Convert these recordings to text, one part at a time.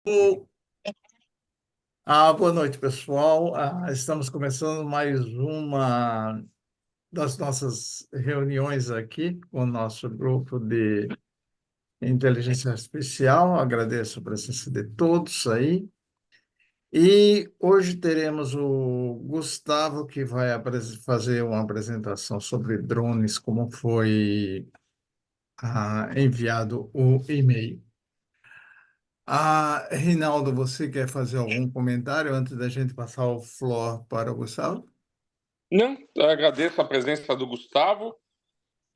O- Boa noite, pessoal. Estamos começando mais uma das nossas reuniões aqui com o nosso grupo de inteligência artificial. Agradeço a presença de todos aí. E hoje teremos o Gustavo, que vai fazer uma apresentação sobre drones, como foi enviado o e-mail. Rinaldo, você quer fazer algum comentário antes da gente passar o floor para o Gustavo? Não, eu agradeço a presença do Gustavo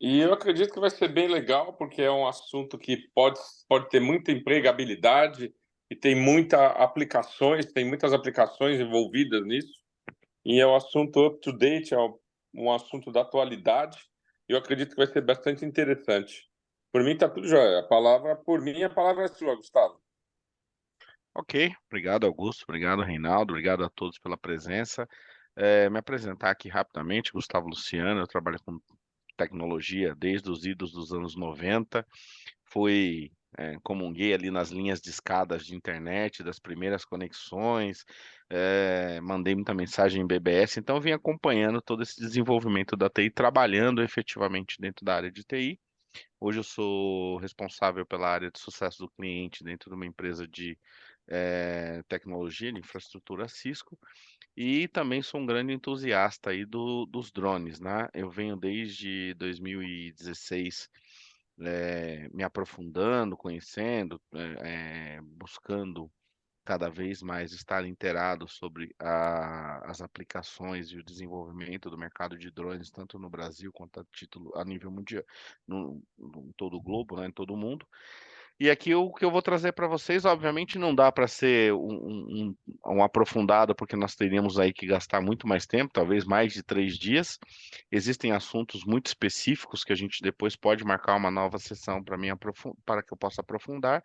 e eu acredito que vai ser bem legal, porque é um assunto que pode ter muita empregabilidade e tem muitas aplicações envolvidas nisso, e é um assunto up to date, um assunto da atualidade, e eu acredito que vai ser bastante interessante. Por mim tá tudo jóia. Por mim, a palavra é sua, Gustavo. Ok, obrigado Augusto, obrigado Reinaldo, obrigado a todos pela presença. Me apresentar aqui rapidamente, Gustavo Luciano, eu trabalho com tecnologia desde os idos dos anos 90, comunguei ali nas linhas de escadas de internet, das primeiras conexões, mandei muita mensagem em BBS, então vim acompanhando todo esse desenvolvimento da TI, trabalhando efetivamente dentro da área de TI. Hoje eu sou responsável pela área de sucesso do cliente dentro de uma empresa de tecnologia, de infraestrutura Cisco, e também sou um grande entusiasta aí dos drones, né? Eu venho desde 2016 me aprofundando, conhecendo, buscando cada vez mais estar inteirado sobre as aplicações e o desenvolvimento do mercado de drones, tanto no Brasil quanto a nível mundial, em todo o globo, né, em todo o mundo. E aqui o que eu vou trazer para vocês, obviamente, não dá para ser um aprofundado, porque nós teríamos aí que gastar muito mais tempo, talvez mais de 3 dias. Existem assuntos muito específicos que a gente depois pode marcar uma nova sessão para que eu possa aprofundar,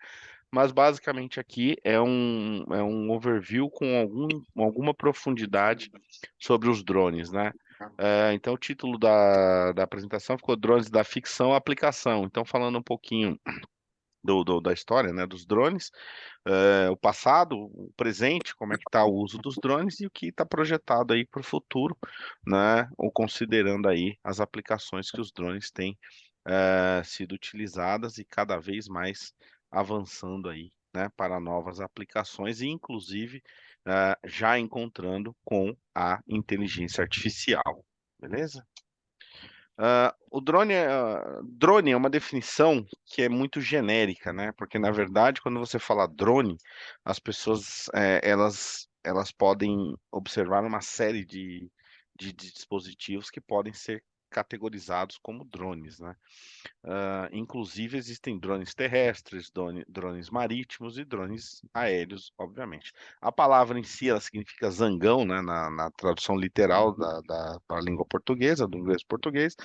mas basicamente aqui é um overview com alguma profundidade sobre os drones, né? Então, o título da apresentação ficou Drones da Ficção à Aplicação. Então, falando um pouquinho da história, né, dos drones, o passado, o presente, como é que está o uso dos drones e o que está projetado aí para o futuro, né, ou considerando aí as aplicações que os drones têm sido utilizadas e cada vez mais avançando aí, né, para novas aplicações e inclusive já encontrando com a inteligência artificial, beleza? Drone é uma definição que é muito genérica, né? Porque, na verdade, quando você fala drone, as pessoas, elas podem observar uma série de dispositivos que podem ser categorizados como drones, né? Inclusive, existem drones terrestres, drones marítimos e drones aéreos, obviamente. A palavra em si, ela significa zangão, né, na tradução literal para a língua portuguesa, do inglês para português,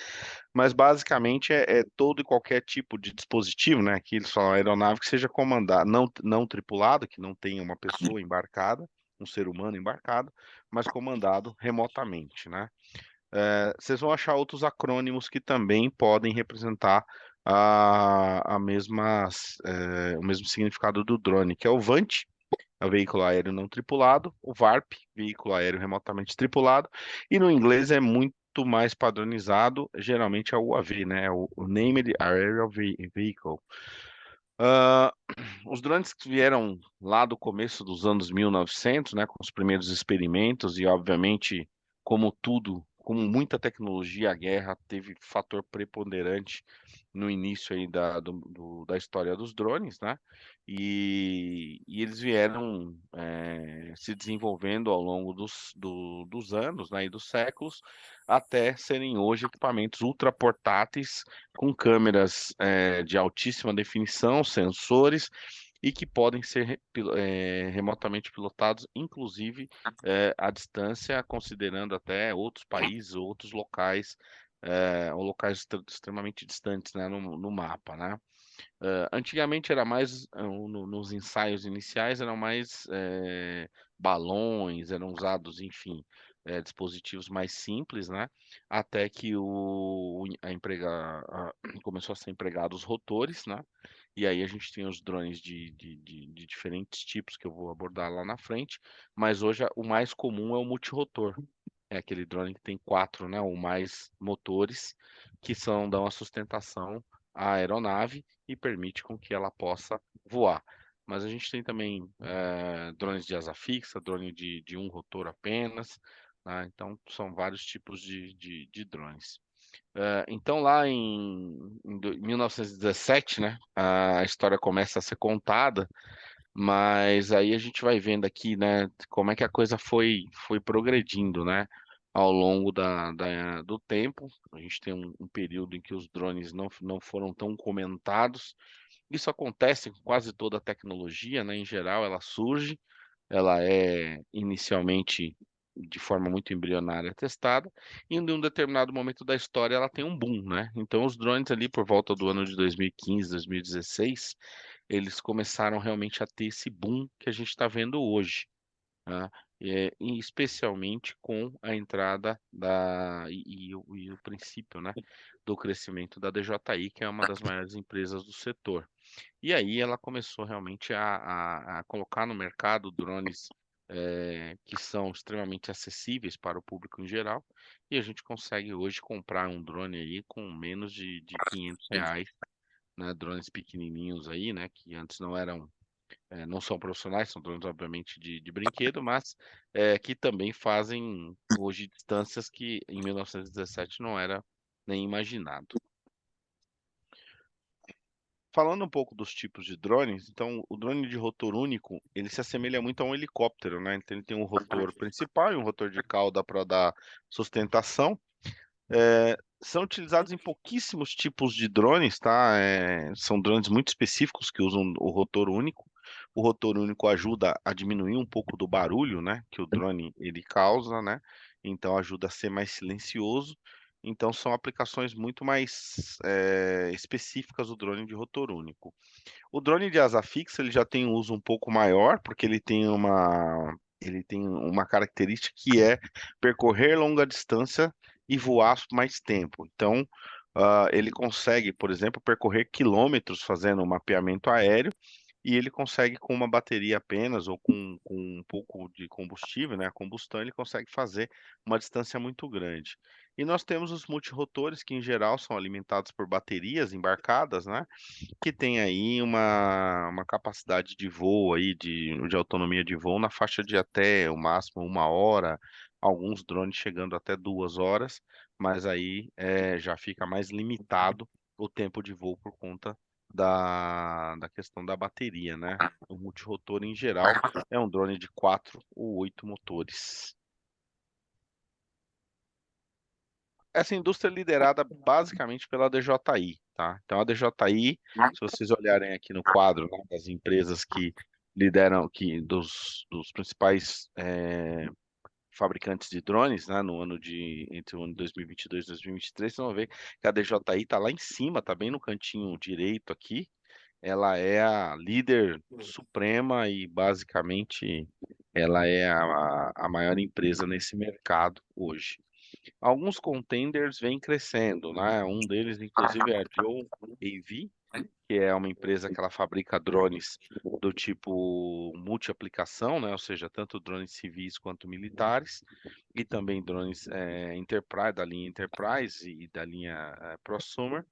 mas basicamente é todo e qualquer tipo de dispositivo, né, que eles falam aeronave que seja comandada, não tripulado, que não tenha uma pessoa embarcada, um ser humano embarcado, mas comandado remotamente, né? Vocês vão achar outros acrônimos que também podem representar o mesmo significado do drone, que é o VANT, é o veículo aéreo não tripulado, o VARP, veículo aéreo remotamente tripulado, e no inglês é muito mais padronizado, geralmente é o UAV, né? O Named Aerial Vehicle. Ah, os drones que vieram lá do começo dos anos 1900, né, com os primeiros experimentos e, obviamente, como tudo, como muita tecnologia, a guerra teve fator preponderante no início aí da história dos drones, né? E eles vieram se desenvolvendo ao longo dos anos, né, e dos séculos, até serem hoje equipamentos ultra portáteis com câmeras de altíssima definição, sensores e que podem ser remotamente pilotados, inclusive à distância, considerando até outros países, outros locais, ou locais extremamente distantes, né, no mapa, né? Antigamente era mais, nos ensaios iniciais, eram mais balões, eram usados, enfim, dispositivos mais simples, né? Até que começou a ser empregado os rotores, né? E aí a gente tem os drones de diferentes tipos que eu vou abordar lá na frente, mas hoje o mais comum é o multirotor. É aquele drone que tem quatro, né, ou mais motores que dão a sustentação à aeronave e permite com que ela possa voar. Mas a gente tem também drones de asa fixa, drone de um rotor apenas, tá? Então são vários tipos de drones. Então, lá em 1917, né, a história começa a ser contada, mas aí a gente vai vendo aqui, né, como é que a coisa foi progredindo, né, ao longo do tempo. A gente tem um período em que os drones não foram tão comentados. Isso acontece com quase toda a tecnologia, né, em geral, ela surge, ela é inicialmente de forma muito embrionária testada, e em um determinado momento da história ela tem um boom, né? Então os drones ali por volta do ano de 2015, 2016, eles começaram realmente a ter esse boom que a gente está vendo hoje, tá? E especialmente com a entrada e o princípio, né, do crescimento da DJI, que é uma das maiores empresas do setor. E aí ela começou realmente a colocar no mercado drones que são extremamente acessíveis para o público em geral, e a gente consegue hoje comprar um drone aí com menos de R$ 500, né? Drones pequenininhos aí, né? Que antes não são profissionais, são drones obviamente de brinquedo, mas que também fazem hoje distâncias que em 1917 não era nem imaginado. Falando um pouco dos tipos de drones, então o drone de rotor único, ele se assemelha muito a um helicóptero, né? Então ele tem um rotor principal e um rotor de cauda para dar sustentação. São utilizados em pouquíssimos tipos de drones, tá? São drones muito específicos que usam o rotor único. O rotor único ajuda a diminuir um pouco do barulho, né? Que o drone ele causa, né? Então ajuda a ser mais silencioso. Então são aplicações muito mais específicas do drone de rotor único. O drone de asa fixa ele já tem um uso um pouco maior, porque ele tem uma característica que é percorrer longa distância e voar mais tempo. Então, ele consegue, por exemplo, percorrer quilômetros fazendo um mapeamento aéreo, e ele consegue, com uma bateria apenas, ou com um pouco de combustível, né, a combustão, ele consegue fazer uma distância muito grande. E nós temos os multirotores, que em geral são alimentados por baterias embarcadas, né? Que tem aí uma capacidade de voo aí, de autonomia de voo na faixa de até o máximo 1 hora, alguns drones chegando até 2 horas, mas aí já fica mais limitado o tempo de voo por conta da questão da bateria, né? O multirotor em geral é um drone de 4 ou 8 motores. Essa indústria é liderada basicamente pela DJI, tá? Então a DJI, se vocês olharem aqui no quadro, né, das empresas que lideram, dos principais fabricantes de drones, né, entre o ano de 2022 e 2023, vocês vão ver que a DJI está lá em cima, está bem no cantinho direito aqui. Ela é a líder suprema e basicamente ela é a maior empresa nesse mercado hoje. Alguns contenders vêm crescendo, né? Um deles, inclusive, é a Joe AV, que é uma empresa que ela fabrica drones do tipo multi-aplicação, né? Ou seja, tanto drones civis quanto militares, e também drones Enterprise, da linha Enterprise e da linha Prosumer.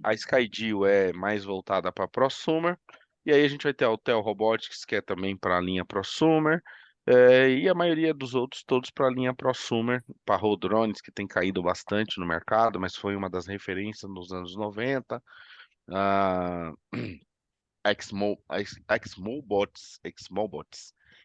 A Skydio é mais voltada para prosumer, e aí a gente vai ter a Hotel Robotics, que é também para a linha prosumer, e a maioria dos outros todos para a linha prosumer, para drones, que tem caído bastante no mercado, mas foi uma das referências nos anos 90. A Xmobots,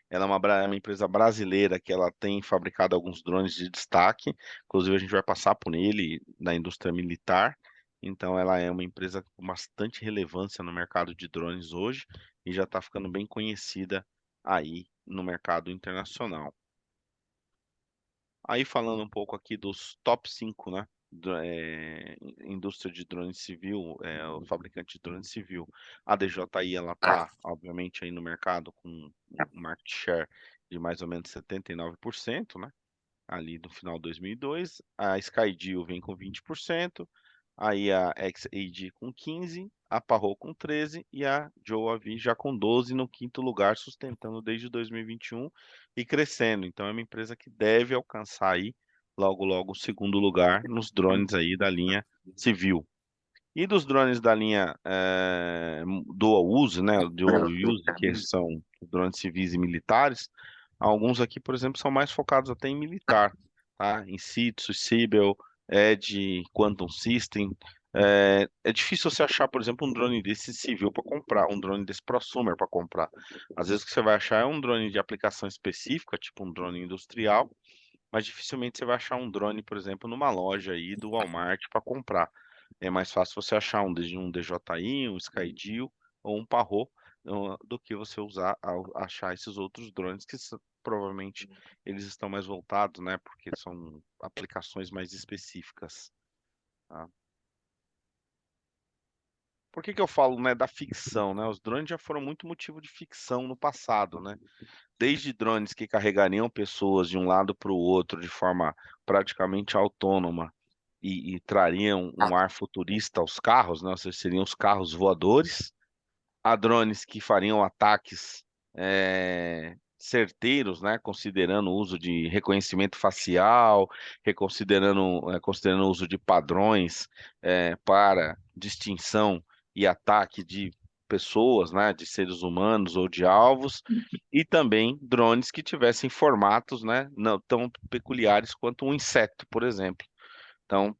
ela é uma empresa brasileira que ela tem fabricado alguns drones de destaque, inclusive a gente vai passar por ele na indústria militar. Então ela é uma empresa com bastante relevância no mercado de drones hoje e já está ficando bem conhecida aí no mercado internacional. Aí falando um pouco aqui dos top 5, né? Indústria de drone civil, o fabricante de drone civil. A DJI, ela tá, obviamente, aí no mercado com um market share de mais ou menos 79%, né? Ali no final de 2002. A Skydio vem com 20%, aí a XAD com 15%, a Parrot com 13 e a Joavi já com 12 no quinto lugar, sustentando desde 2021 e crescendo. Então é uma empresa que deve alcançar aí logo logo o segundo lugar nos drones aí da linha civil. E dos drones da linha dual use, né, dual use, que são drones civis e militares, alguns aqui, por exemplo, são mais focados até em militar, tá? Insights, Cybele, Edge, Quantum System. É difícil você achar, por exemplo, um drone desse civil para comprar, um drone desse prosumer para comprar. Às vezes o que você vai achar é um drone de aplicação específica, tipo um drone industrial, mas dificilmente você vai achar um drone, por exemplo, numa loja aí do Walmart para comprar. É mais fácil você achar um DJI, um Skydio ou um Parrot do que você achar esses outros drones que provavelmente eles estão mais voltados, né? Porque são aplicações mais específicas, tá? Por que que eu falo, né, da ficção, né? Os drones já foram muito motivo de ficção no passado, né? Desde drones que carregariam pessoas de um lado para o outro de forma praticamente autônoma e trariam um ar futurista aos carros, né? Ou seja, seriam os carros voadores, a drones que fariam ataques certeiros, né? Considerando o uso de reconhecimento facial, considerando o uso de padrões para distinção e ataque de pessoas, né? De seres humanos ou de alvos, e também drones que tivessem formatos, né? Não tão peculiares quanto um inseto, por exemplo. Então,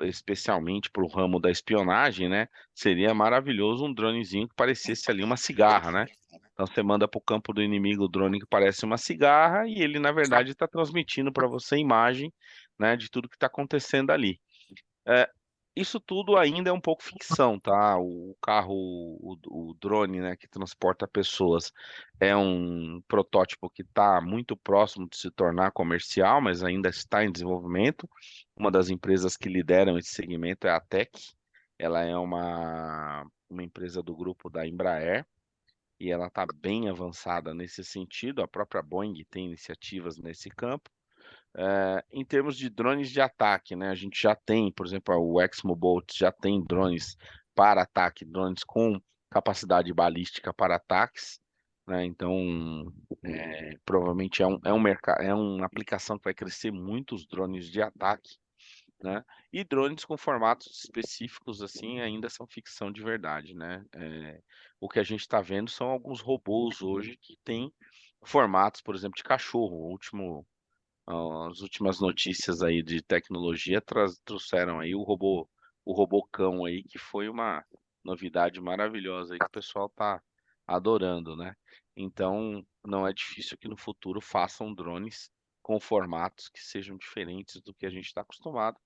especialmente para o ramo da espionagem, né? Seria maravilhoso um dronezinho que parecesse ali uma cigarra, né? Então você manda para o campo do inimigo o drone que parece uma cigarra e ele, na verdade, está transmitindo para você a imagem, né, de tudo que está acontecendo ali. É, isso tudo ainda é um pouco ficção, tá? O carro, o drone, né, que transporta pessoas, é um protótipo que está muito próximo de se tornar comercial, mas ainda está em desenvolvimento. Uma das empresas que lideram esse segmento é a Tech. Ela é uma empresa do grupo da Embraer e ela está bem avançada nesse sentido. A própria Boeing tem iniciativas nesse campo. Em termos de drones de ataque, né? A gente já tem, por exemplo, o Exmobolt já tem drones para ataque, drones com capacidade balística para ataques, né? Então, provavelmente é um mercado, é uma aplicação que vai crescer muito os drones de ataque, né? E drones com formatos específicos assim ainda são ficção de verdade, né? O que a gente está vendo são alguns robôs hoje que têm formatos, por exemplo, de cachorro. As últimas notícias aí de tecnologia trouxeram aí o robô cão aí, que foi uma novidade maravilhosa aí que o pessoal tá adorando, né? Então, não é difícil que no futuro façam drones com formatos que sejam diferentes do que a gente está acostumado,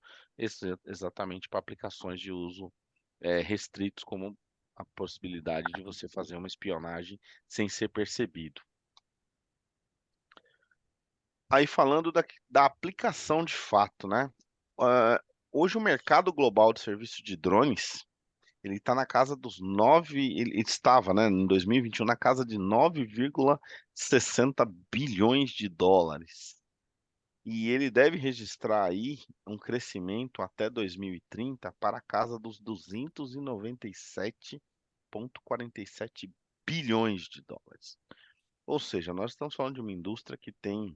exatamente para aplicações de uso restritos, como a possibilidade de você fazer uma espionagem sem ser percebido. Aí falando da aplicação de fato, né? Ah, hoje o mercado global de serviço de drones, ele está na casa dos 9, ele estava, né, em 2021 na casa de 9,60 bilhões de dólares. E ele deve registrar aí um crescimento até 2030 para a casa dos 297,47 bilhões de dólares. Ou seja, nós estamos falando de uma indústria que tem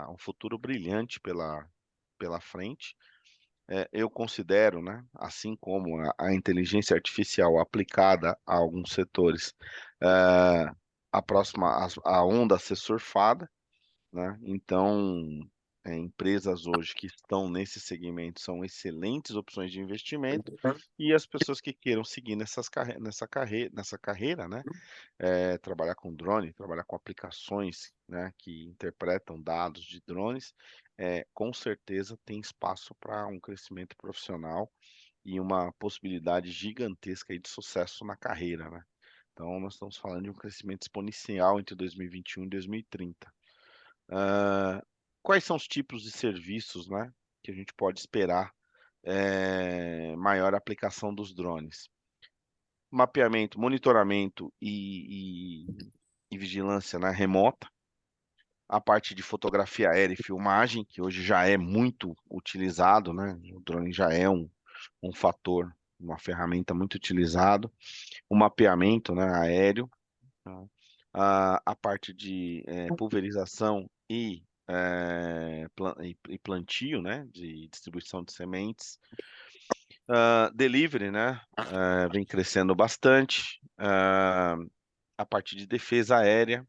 um futuro brilhante pela frente. Eu considero, né, assim como a inteligência artificial aplicada a alguns setores, é, a onda a ser surfada, né? Então, empresas hoje que estão nesse segmento são excelentes opções de investimento e as pessoas que queiram seguir nessa carreira, né? Trabalhar com drone, trabalhar com aplicações, né, que interpretam dados de drones, com certeza tem espaço para um crescimento profissional e uma possibilidade gigantesca aí de sucesso na carreira, né? Então, nós estamos falando de um crescimento exponencial entre 2021 e 2030. Quais são os tipos de serviços, né, que a gente pode esperar maior aplicação dos drones? Mapeamento, monitoramento e vigilância, né, remota, a parte de fotografia aérea e filmagem, que hoje já é muito utilizado, né? O drone já é um fator uma ferramenta muito utilizada, o mapeamento, né, aéreo, tá? A parte de pulverização e plantio, né, de distribuição de sementes. Delivery, né, vem crescendo bastante. A parte de defesa aérea,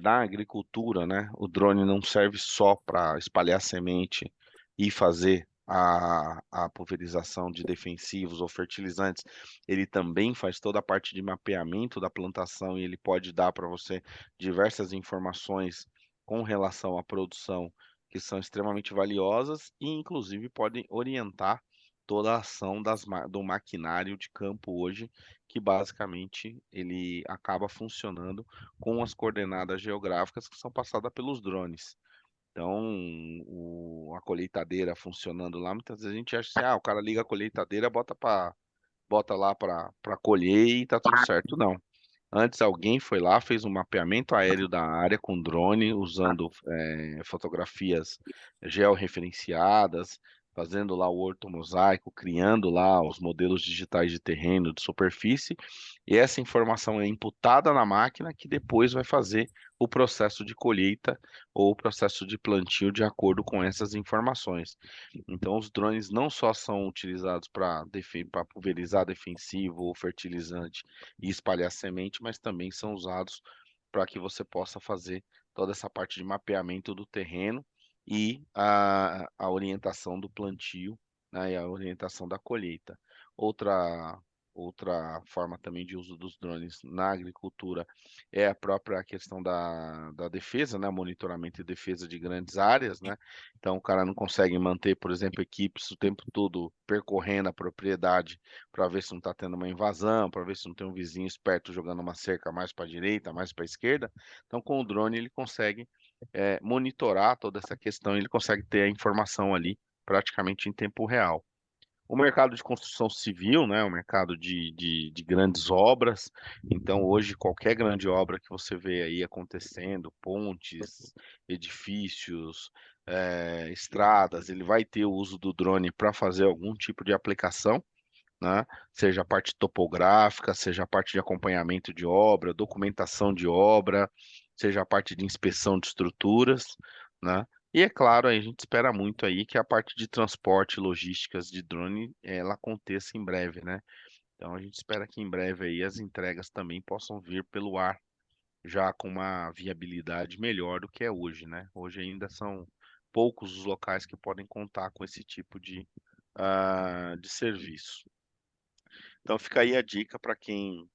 da agricultura, né? O drone não serve só para espalhar semente e fazer a pulverização de defensivos ou fertilizantes. Ele também faz toda a parte de mapeamento da plantação e ele pode dar para você diversas informações com relação à produção que são extremamente valiosas e, inclusive, podem orientar toda a ação do maquinário de campo hoje, que basicamente ele acaba funcionando com as coordenadas geográficas que são passadas pelos drones. Então, a colheitadeira funcionando lá, muitas vezes a gente acha assim, o cara liga a colheitadeira, bota lá para colher e tá tudo certo. Não. Antes alguém foi lá, fez um mapeamento aéreo da área com drone, usando fotografias georreferenciadas, fazendo lá o ortomosaico, criando lá os modelos digitais de terreno, de superfície, e essa informação é imputada na máquina que depois vai fazer o processo de colheita ou o processo de plantio de acordo com essas informações. Então, os drones não só são utilizados para pulverizar defensivo ou fertilizante e espalhar semente, mas também são usados para que você possa fazer toda essa parte de mapeamento do terreno e a orientação do plantio, né, e a orientação da colheita. Outra forma também de uso dos drones na agricultura é a própria questão da defesa, né, monitoramento e defesa de grandes áreas, né? Então o cara não consegue manter, por exemplo, equipes o tempo todo percorrendo a propriedade para ver se não está tendo uma invasão, para ver se não tem um vizinho esperto jogando uma cerca mais para a direita, mais para a esquerda. Então, com o drone, ele consegue monitorar toda essa questão, ele consegue ter a informação ali praticamente em tempo real. O mercado de construção civil, né, o mercado de grandes obras. Então, hoje, qualquer grande obra que você vê aí acontecendo, pontes, edifícios, estradas, ele vai ter o uso do drone para fazer algum tipo de aplicação, né? Seja a parte topográfica, seja a parte de acompanhamento de obra, documentação de obra, seja a parte de inspeção de estruturas, né? E é claro, a gente espera muito aí que a parte de transporte e logísticas de drone ela aconteça em breve, né? Então a gente espera que em breve aí as entregas também possam vir pelo ar, já com uma viabilidade melhor do que é hoje, né? Hoje ainda são poucos os locais que podem contar com esse tipo de serviço. Então fica aí a dica para quem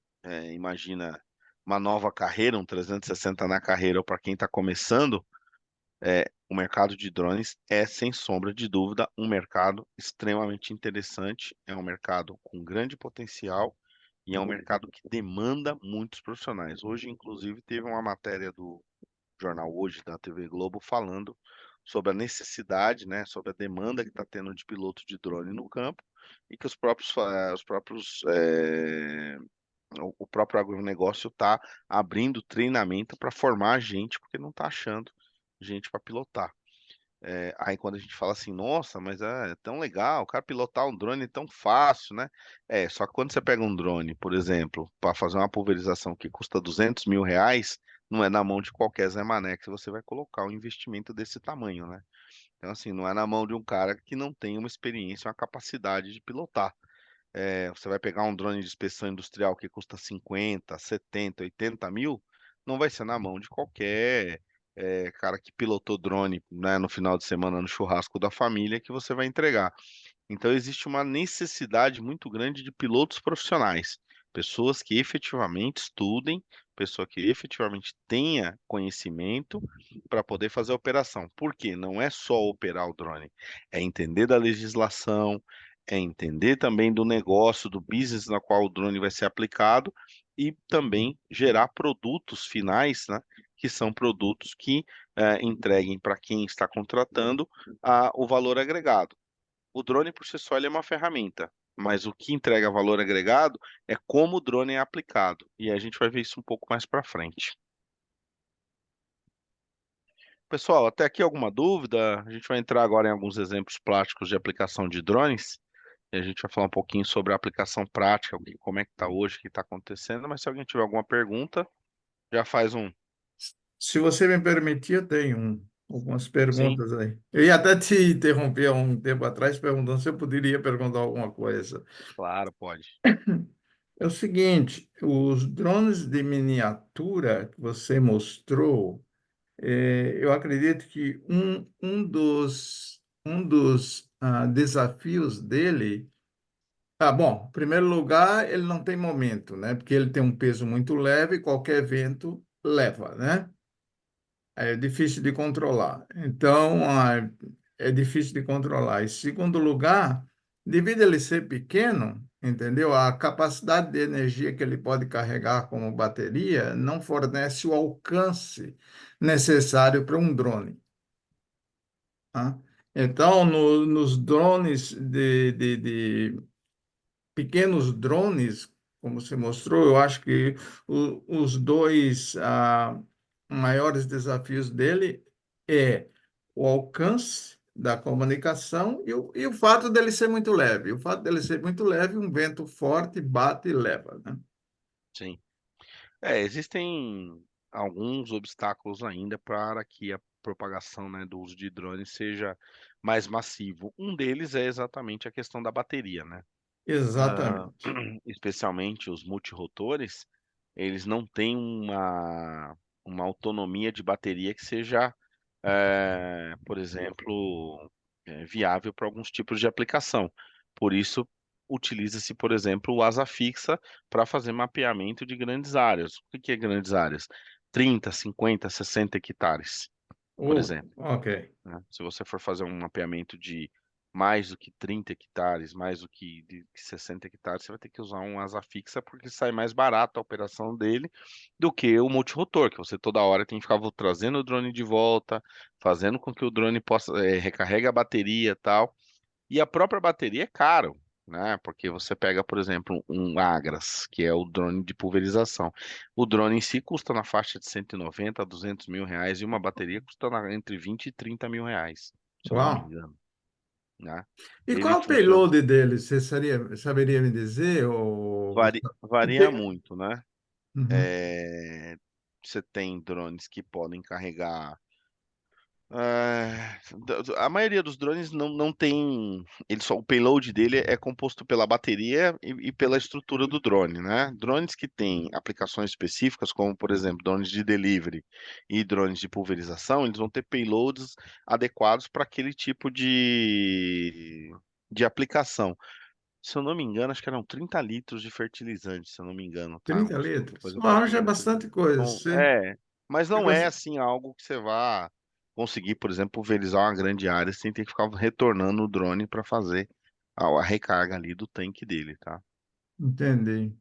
imagina uma nova carreira, um 360 na carreira, ou para quem está começando, o mercado de drones é, sem sombra de dúvida, um mercado extremamente interessante, é um mercado com grande potencial e é um mercado que demanda muitos profissionais. Hoje, inclusive, teve uma matéria do jornal Hoje, da TV Globo, falando sobre a necessidade, né, sobre a demanda que está tendo de piloto de drone no campo e que o próprio agronegócio está abrindo treinamento para formar gente, porque não está achando gente para pilotar. Aí quando a gente fala assim, nossa, mas é tão legal, o cara pilotar um drone é tão fácil, né? Só que quando você pega um drone, por exemplo, para fazer uma pulverização que custa R$ 200.000, não é na mão de qualquer Zé Mané que você vai colocar um investimento desse tamanho, né? Então, assim, não é na mão de um cara que não tem uma experiência, uma capacidade de pilotar. Você vai pegar um drone de inspeção industrial que custa 50, 70, 80 mil, não vai ser na mão de qualquer cara que pilotou drone, né, no final de semana no churrasco da família que você vai entregar. Então, existe uma necessidade muito grande de pilotos profissionais, pessoas que efetivamente estudem, pessoa que efetivamente tenha conhecimento para poder fazer a operação. Por quê? Não é só operar o drone, é entender da legislação, é entender também do negócio, do business na qual o drone vai ser aplicado e também gerar produtos finais, né, que são produtos que entreguem para quem está contratando o valor agregado. O drone por si só ele é uma ferramenta, mas o que entrega valor agregado é como o drone é aplicado. E a gente vai ver isso um pouco mais para frente. Pessoal, até aqui alguma dúvida? A gente vai entrar agora em alguns exemplos práticos de aplicação de drones. E a gente vai falar um pouquinho sobre a aplicação prática, como é que está hoje, o que está acontecendo. Mas se alguém tiver alguma pergunta, já faz um. Se você me permitir, eu tenho algumas Sim, perguntas aí. Eu ia até te interromper há um tempo atrás, perguntando se eu poderia perguntar alguma coisa. claro, pode. É o seguinte, os drones de miniatura que você mostrou, eu acredito que um dos desafios dele. Bom, em primeiro lugar, ele não tem momento, né? Porque ele tem um peso muito leve, qualquer vento leva, né? É difícil de controlar. Então, é difícil de controlar. E segundo lugar, devido a ele ser pequeno, entendeu? A capacidade de energia que ele pode carregar como bateria não fornece o alcance necessário para um drone, tá? Então, nos drones pequenos drones, como você mostrou, eu acho que os dois maiores desafios dele é o alcance da comunicação e o fato dele ser muito leve. O fato dele ser muito leve, um vento forte bate e leva, né? Sim. Existem alguns obstáculos ainda para que a propagação, né, do uso de drones seja mais massivo. Um deles é exatamente a questão da bateria, né? Ah, Exatamente. especialmente os multirotores, eles não têm uma autonomia de bateria que seja, por exemplo, viável para alguns tipos de aplicação. Por isso, utiliza-se, por exemplo, o asa fixa para fazer mapeamento de grandes áreas. O que que é grandes áreas? 30, 50, 60 hectares, por exemplo, Ok. né? Se você for fazer um mapeamento de mais do que 30 hectares, mais do que 60 hectares, você vai ter que usar um asa fixa porque sai mais barato a operação dele do que o multirotor, que você toda hora tem que ficar trazendo o drone de volta, fazendo com que o drone possa recarregue a bateria e tal. E a própria bateria é caro, né? Porque você pega, por exemplo, um Agras, que é o drone de pulverização. O drone em si custa na faixa de 190 a 200 mil reais e uma bateria custa entre 20 e 30 mil reais, se eu não me Uau. engano, né? E qual Ele é o funciona, payload dele? Você saberia me dizer? varia muito, né? Uhum. É, Você tem drones que podem carregar. A maioria dos drones não tem. O payload dele é composto pela bateria e pela estrutura do drone, né? Drones que têm aplicações específicas, como por exemplo, drones de delivery e drones de pulverização, eles vão ter payloads adequados para aquele tipo de aplicação. Se eu não me engano, acho que eram 30 litros de fertilizante, se eu não me engano, tá? 30 Uma litros. coisa Ah, já é parecida com isso. bastante coisa. Então, mas Você não é cons- assim algo que você vá conseguir, por exemplo, pulverizar uma grande área sem ter que ficar retornando o drone para fazer a recarga ali do tanque dele, tá? Entendi.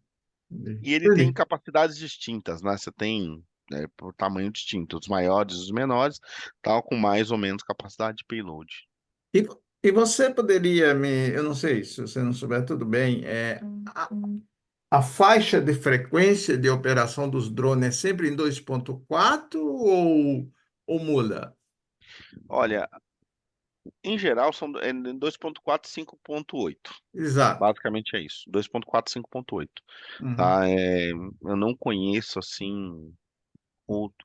E ele tem Entendi. capacidades distintas, né? Você tem, por tamanho distinto, os maiores, os menores, tal, com mais ou menos capacidade de payload. E, e você poderia eu não sei, se você não souber, tudo bem, a faixa de frequência de operação dos drones é sempre em 2.4 ou muda? Olha, em geral são 2.4 e 5.8. Exato. Basicamente é isso, 2.4, 5.8, Uhum, tá? Eu não conheço assim,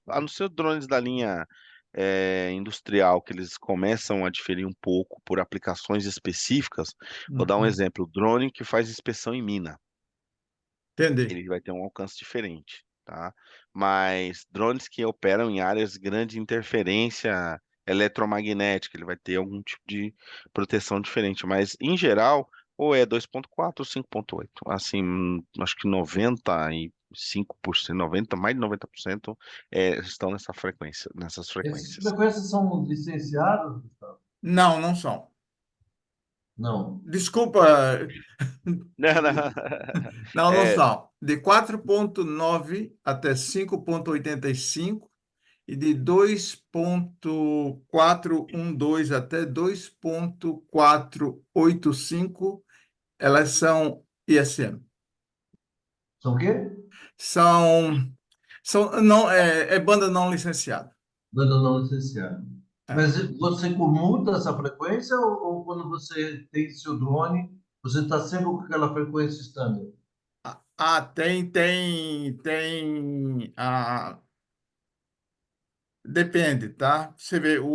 a não ser drones da linha industrial, que eles começam a diferir um pouco por aplicações específicas. Vou dar um uhum. exemplo, drone que faz inspeção em mina, Entendi. ele vai ter um alcance diferente, tá? Mas drones que operam em áreas de grande interferência eletromagnética, ele vai ter algum tipo de proteção diferente, mas em geral, ou é 2.4 ou 5.8. Assim, acho que 95%, 90, mais de 90% estão nessas Essas frequências. frequências são licenciadas, Gustavo? Não, não são. Não. Desculpa. Não, não. Não, não É, são. De 4.9 até 5.85 e de 2.412 até 2.485, elas são ISM. São o quê? São, não, é banda não licenciada. Banda não licenciada. É. Mas você comuta essa frequência ou quando você tem seu drone, Você está sempre com aquela frequência standard. Depende, tá? Você vê, o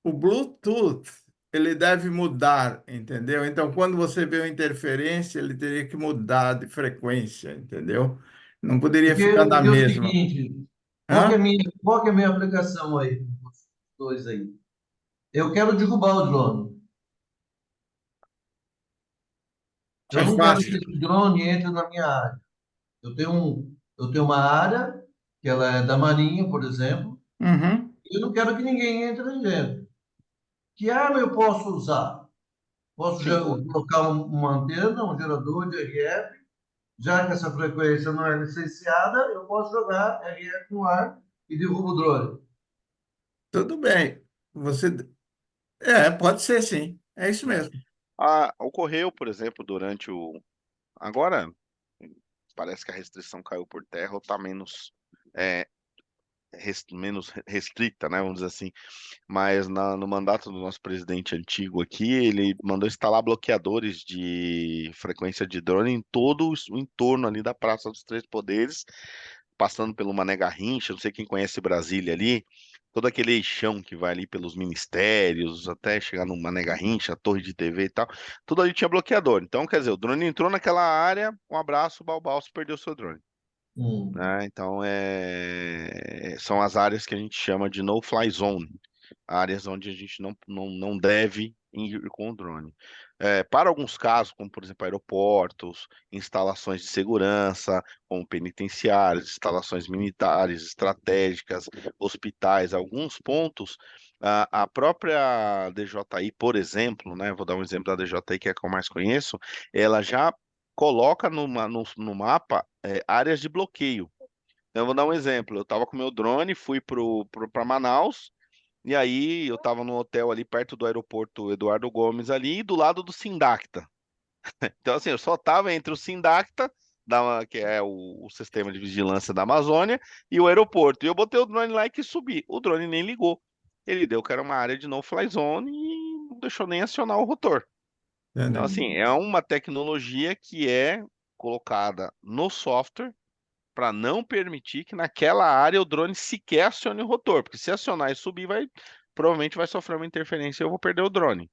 Bluetooth, ele deve mudar, entendeu? Então, quando você vê uma interferência, ele teria que mudar de frequência, entendeu? Não poderia ficar na Porque é o mesma. seguinte, Hã? qual que é a minha aplicação aí, os dois aí? Eu quero derrubar o drone. Eu É não quero que fácil. esse drone entre na minha área. Eu tenho uma área, que ela é da Marinha, por exemplo, Uhum. e eu não quero que ninguém entre dentro. Que arma eu posso usar? Posso Sim, colocar uma antena, um gerador de RF, já que essa frequência não é licenciada, eu posso jogar RF no ar e derrubo o drone. Tudo bem. Você. Pode ser sim. É isso né? mesmo. Ocorreu, por exemplo, durante o. Agora, parece que a restrição caiu por terra ou está é, menos restrita, né? Vamos dizer assim. Mas no mandato do nosso presidente antigo aqui, ele mandou instalar bloqueadores de frequência de drone em todo o entorno ali da Praça dos Três Poderes, passando pelo Mané Garrincha, não sei quem conhece Brasília ali, todo aquele eixão que vai ali pelos ministérios, até chegar no Mané Garrincha, a torre de TV e tal, tudo ali tinha bloqueador. Então, quer dizer, o drone entrou naquela área, um abraço, Balbal, você perdeu seu drone. Hum. Né? Então, são as áreas que a gente chama de no-fly zone, áreas onde a gente não deve ir com o drone. Para alguns casos, como por exemplo aeroportos, instalações de segurança, como penitenciários, instalações militares estratégicas, hospitais, alguns pontos, a própria DJI, por exemplo, né, vou dar um exemplo da DJI que é a que eu mais conheço, ela já coloca no mapa áreas de bloqueio. Então, eu vou dar um exemplo. Eu estava com meu drone, fui para Manaus, e aí eu estava no hotel ali perto do aeroporto Eduardo Gomes ali, do lado do Sindacta. Então, assim, eu só estava entre o Sindacta, que é o sistema de vigilância da Amazônia, e o aeroporto. E eu botei o drone lá e quis subir. O drone nem ligou. Ele deu que era uma área de no-fly zone e não deixou nem acionar o rotor. Então, Entendeu? assim, é uma tecnologia que é colocada no software para não permitir que naquela área o drone sequer acione o rotor, porque se acionar e subir, provavelmente vai sofrer uma interferência e eu vou perder o drone.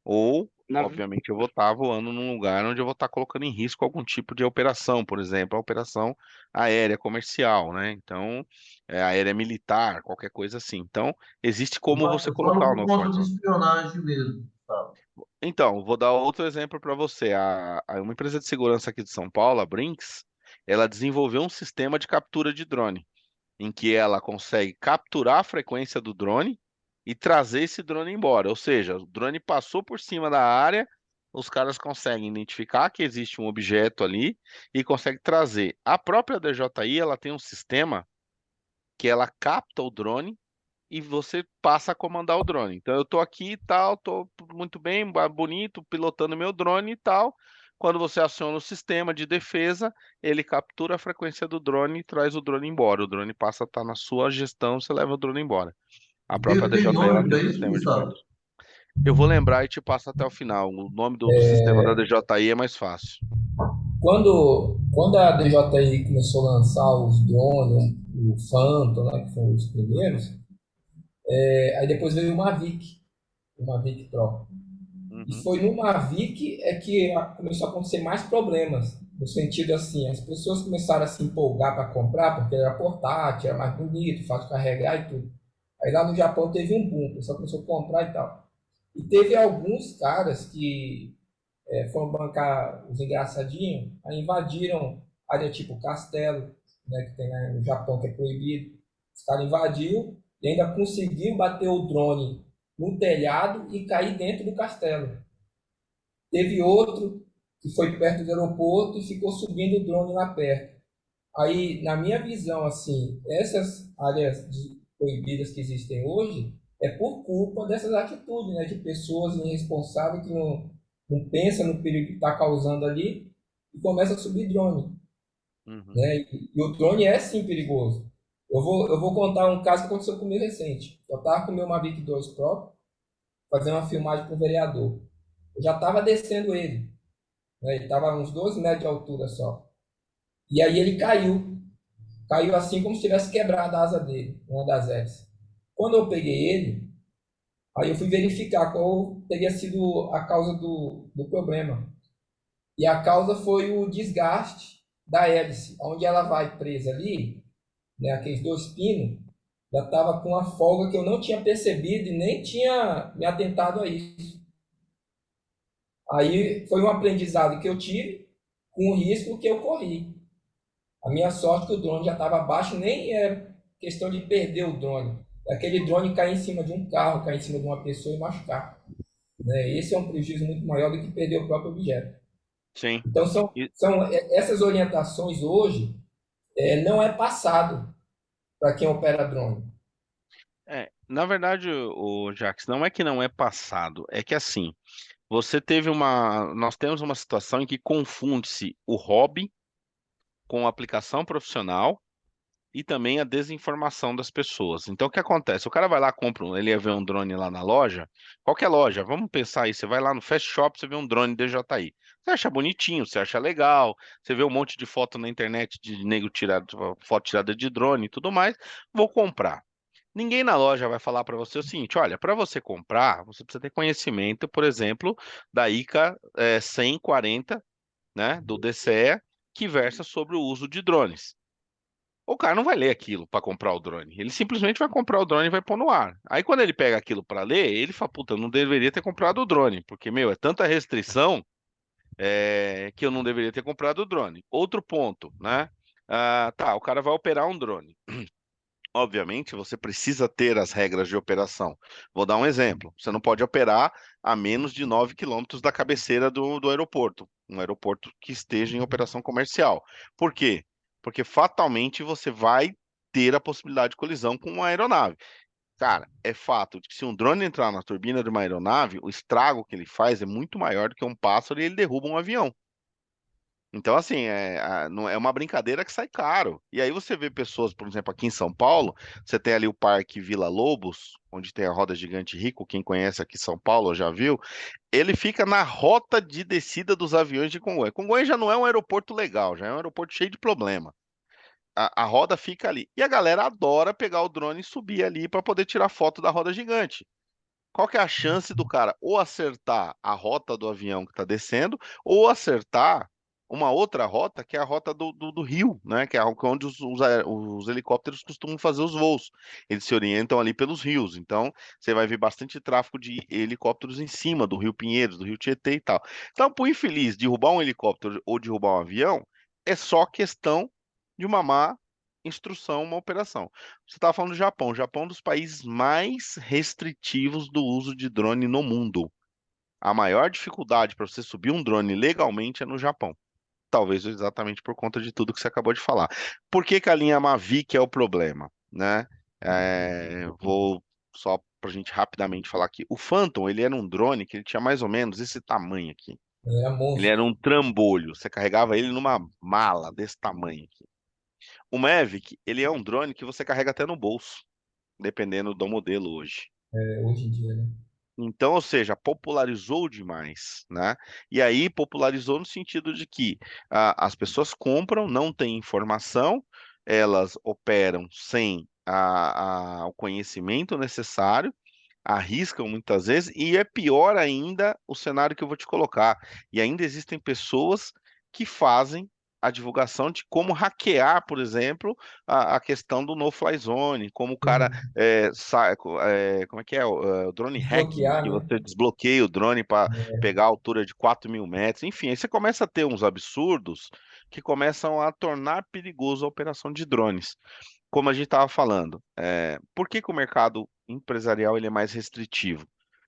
Ou, obviamente, eu vou estar voando num lugar onde eu vou estar colocando em risco algum tipo de operação, por exemplo, a operação aérea comercial, né? Então, aérea militar, qualquer coisa assim. Então, existe como você Eu falo colocar o por conta no-fly de zone. espionagem mesmo, sabe? Então, vou dar outro exemplo para você. Uma empresa de segurança aqui de São Paulo, a Brinks, ela desenvolveu um sistema de captura de drone, em que ela consegue capturar a frequência do drone e trazer esse drone embora. Ou seja, o drone passou por cima da área, os caras conseguem identificar que existe um objeto ali e conseguem trazer. A própria DJI, ela tem um sistema que ela capta o drone e você passa a comandar o drone. Então eu tô aqui e tal, tô muito bem, bonito, pilotando meu drone e tal. Quando você aciona o sistema de defesa, ele captura a frequência do drone e traz o drone embora. O drone passa a estar na sua gestão, você leva o drone embora. A própria Tem DJI ela nome tem para um isso, sistema Gustavo? diferente. Eu vou lembrar e te passo até o final. O nome do sistema da DJI é mais fácil. Quando a DJI começou a lançar os drones, o Phantom, né, que foram os primeiros, aí depois veio o Mavic Pro. E Uhum, foi no Mavic que começou a acontecer mais problemas. No sentido assim, as pessoas começaram a se empolgar para comprar, porque era portátil, era mais bonito, fácil de carregar e tudo. Aí lá no Japão teve um boom, o pessoal começou a comprar e tal. E teve alguns caras que foram bancar os engraçadinhos, aí invadiram área tipo castelo, né, que tem no Japão que é proibido. Os caras invadiram e ainda conseguiu bater o drone no telhado e cair dentro do castelo. Teve outro que foi perto do aeroporto e ficou subindo o drone lá perto. Aí, na minha visão, assim, essas áreas proibidas que existem hoje é por culpa dessas atitudes, né, de pessoas irresponsáveis que não pensam no perigo que está causando ali e começam a subir drone, uhum. né? E o drone é sim perigoso. Eu vou contar um caso que aconteceu comigo recente. Eu estava com o meu Mavic 2 Pro, fazendo uma filmagem para o vereador. Eu já estava descendo ele, né? Ele estava a uns 12 metros de altura só. E aí ele caiu. Caiu assim como se tivesse quebrado a asa dele, uma das hélices. Quando eu peguei ele, aí eu fui verificar qual teria sido a causa do problema. E a causa foi o desgaste da hélice, onde ela vai presa ali, né, aqueles dois pinos, já estava com uma folga que eu não tinha percebido e nem tinha me atentado a isso. Aí foi um aprendizado que eu tive com o risco que eu corri. A minha sorte é que o drone já estava abaixo, nem é questão de perder o drone. É aquele drone cair em cima de um carro, cair em cima de uma pessoa e machucar. Né? Esse é um prejuízo muito maior do que perder o próprio objeto. Sim. Então, essas orientações hoje não é passado para quem opera drone. Na verdade, o Jax, não é que não é passado, é que assim, nós temos uma situação em que confunde-se o hobby com a aplicação profissional e também a desinformação das pessoas. Então, o que acontece? O cara vai lá, ele ia ver um drone lá na loja, qualquer loja, vamos pensar aí, você vai lá no Fast Shop, você vê um drone DJI. Você acha bonitinho, você acha legal, você vê um monte de foto na internet de nego foto tirada de drone e tudo mais, vou comprar. Ninguém na loja vai falar para você o seguinte, olha, para você comprar, você precisa ter conhecimento, por exemplo, da ICA 140, né, do DCE, que versa sobre o uso de drones. O cara não vai ler aquilo para comprar o drone. Ele simplesmente vai comprar o drone e vai pôr no ar. Aí quando ele pega aquilo para ler, ele fala, puta, eu não deveria ter comprado o drone, porque, meu, é tanta restrição que eu não deveria ter comprado o drone. Outro ponto, né? Tá, o cara vai operar um drone. Obviamente, você precisa ter as regras de operação. Vou dar um exemplo. Você não pode operar a menos de 9 quilômetros da cabeceira do aeroporto, um aeroporto que esteja em operação comercial. Por quê? Porque fatalmente você vai ter a possibilidade de colisão com uma aeronave. Cara, é fato de que se um drone entrar na turbina de uma aeronave, o estrago que ele faz é muito maior do que um pássaro e ele derruba um avião. Então, assim, não é uma brincadeira que sai caro. E aí você vê pessoas, por exemplo, aqui em São Paulo, você tem ali o Parque Vila Lobos, onde tem a roda gigante Rico, quem conhece aqui São Paulo já viu. Ele fica na rota de descida dos aviões de Congonhas. Congonhas já não é um aeroporto legal, já é um aeroporto cheio de problema. A roda fica ali. E a galera adora pegar o drone e subir ali para poder tirar foto da roda gigante. Qual que é a chance do cara ou acertar a rota do avião que está descendo, ou acertar uma outra rota, que é a rota do rio, né? Que é onde os helicópteros costumam fazer os voos. Eles se orientam ali pelos rios. Então, você vai ver bastante tráfego de helicópteros em cima do Rio Pinheiros, do Rio Tietê e tal. Então, por infeliz, derrubar um helicóptero ou derrubar um avião é só questão de uma má instrução, uma operação. Você estava falando do Japão. O Japão é um dos países mais restritivos do uso de drone no mundo. A maior dificuldade para você subir um drone legalmente é no Japão. Talvez exatamente por conta de tudo que você acabou de falar. Por que que a linha Mavic é o problema, né? Vou só para a gente rapidamente falar aqui. O Phantom, ele era um drone que ele tinha mais ou menos esse tamanho aqui. Era Ele monstro. era um trambolho. Você carregava ele numa mala desse tamanho aqui. O Mavic, ele é um drone que você carrega até no bolso, dependendo do modelo hoje. Hoje em dia, né? Então, ou seja, popularizou demais, né? E aí popularizou no sentido de que as pessoas compram, não têm informação, elas operam sem o conhecimento necessário, arriscam muitas vezes, e é pior ainda o cenário que eu vou te colocar. E ainda existem pessoas que fazem a divulgação de como hackear, por exemplo, a questão do no-fly zone, como o cara Sim. como é que é? O drone hacking, Desbloquear, que né? você desbloqueia o drone para pegar a altura de 4.000 metros. Enfim, aí você começa a ter uns absurdos que começam a tornar perigoso a operação de drones. Como a gente estava falando, por que que o mercado empresarial ele é mais restritivo?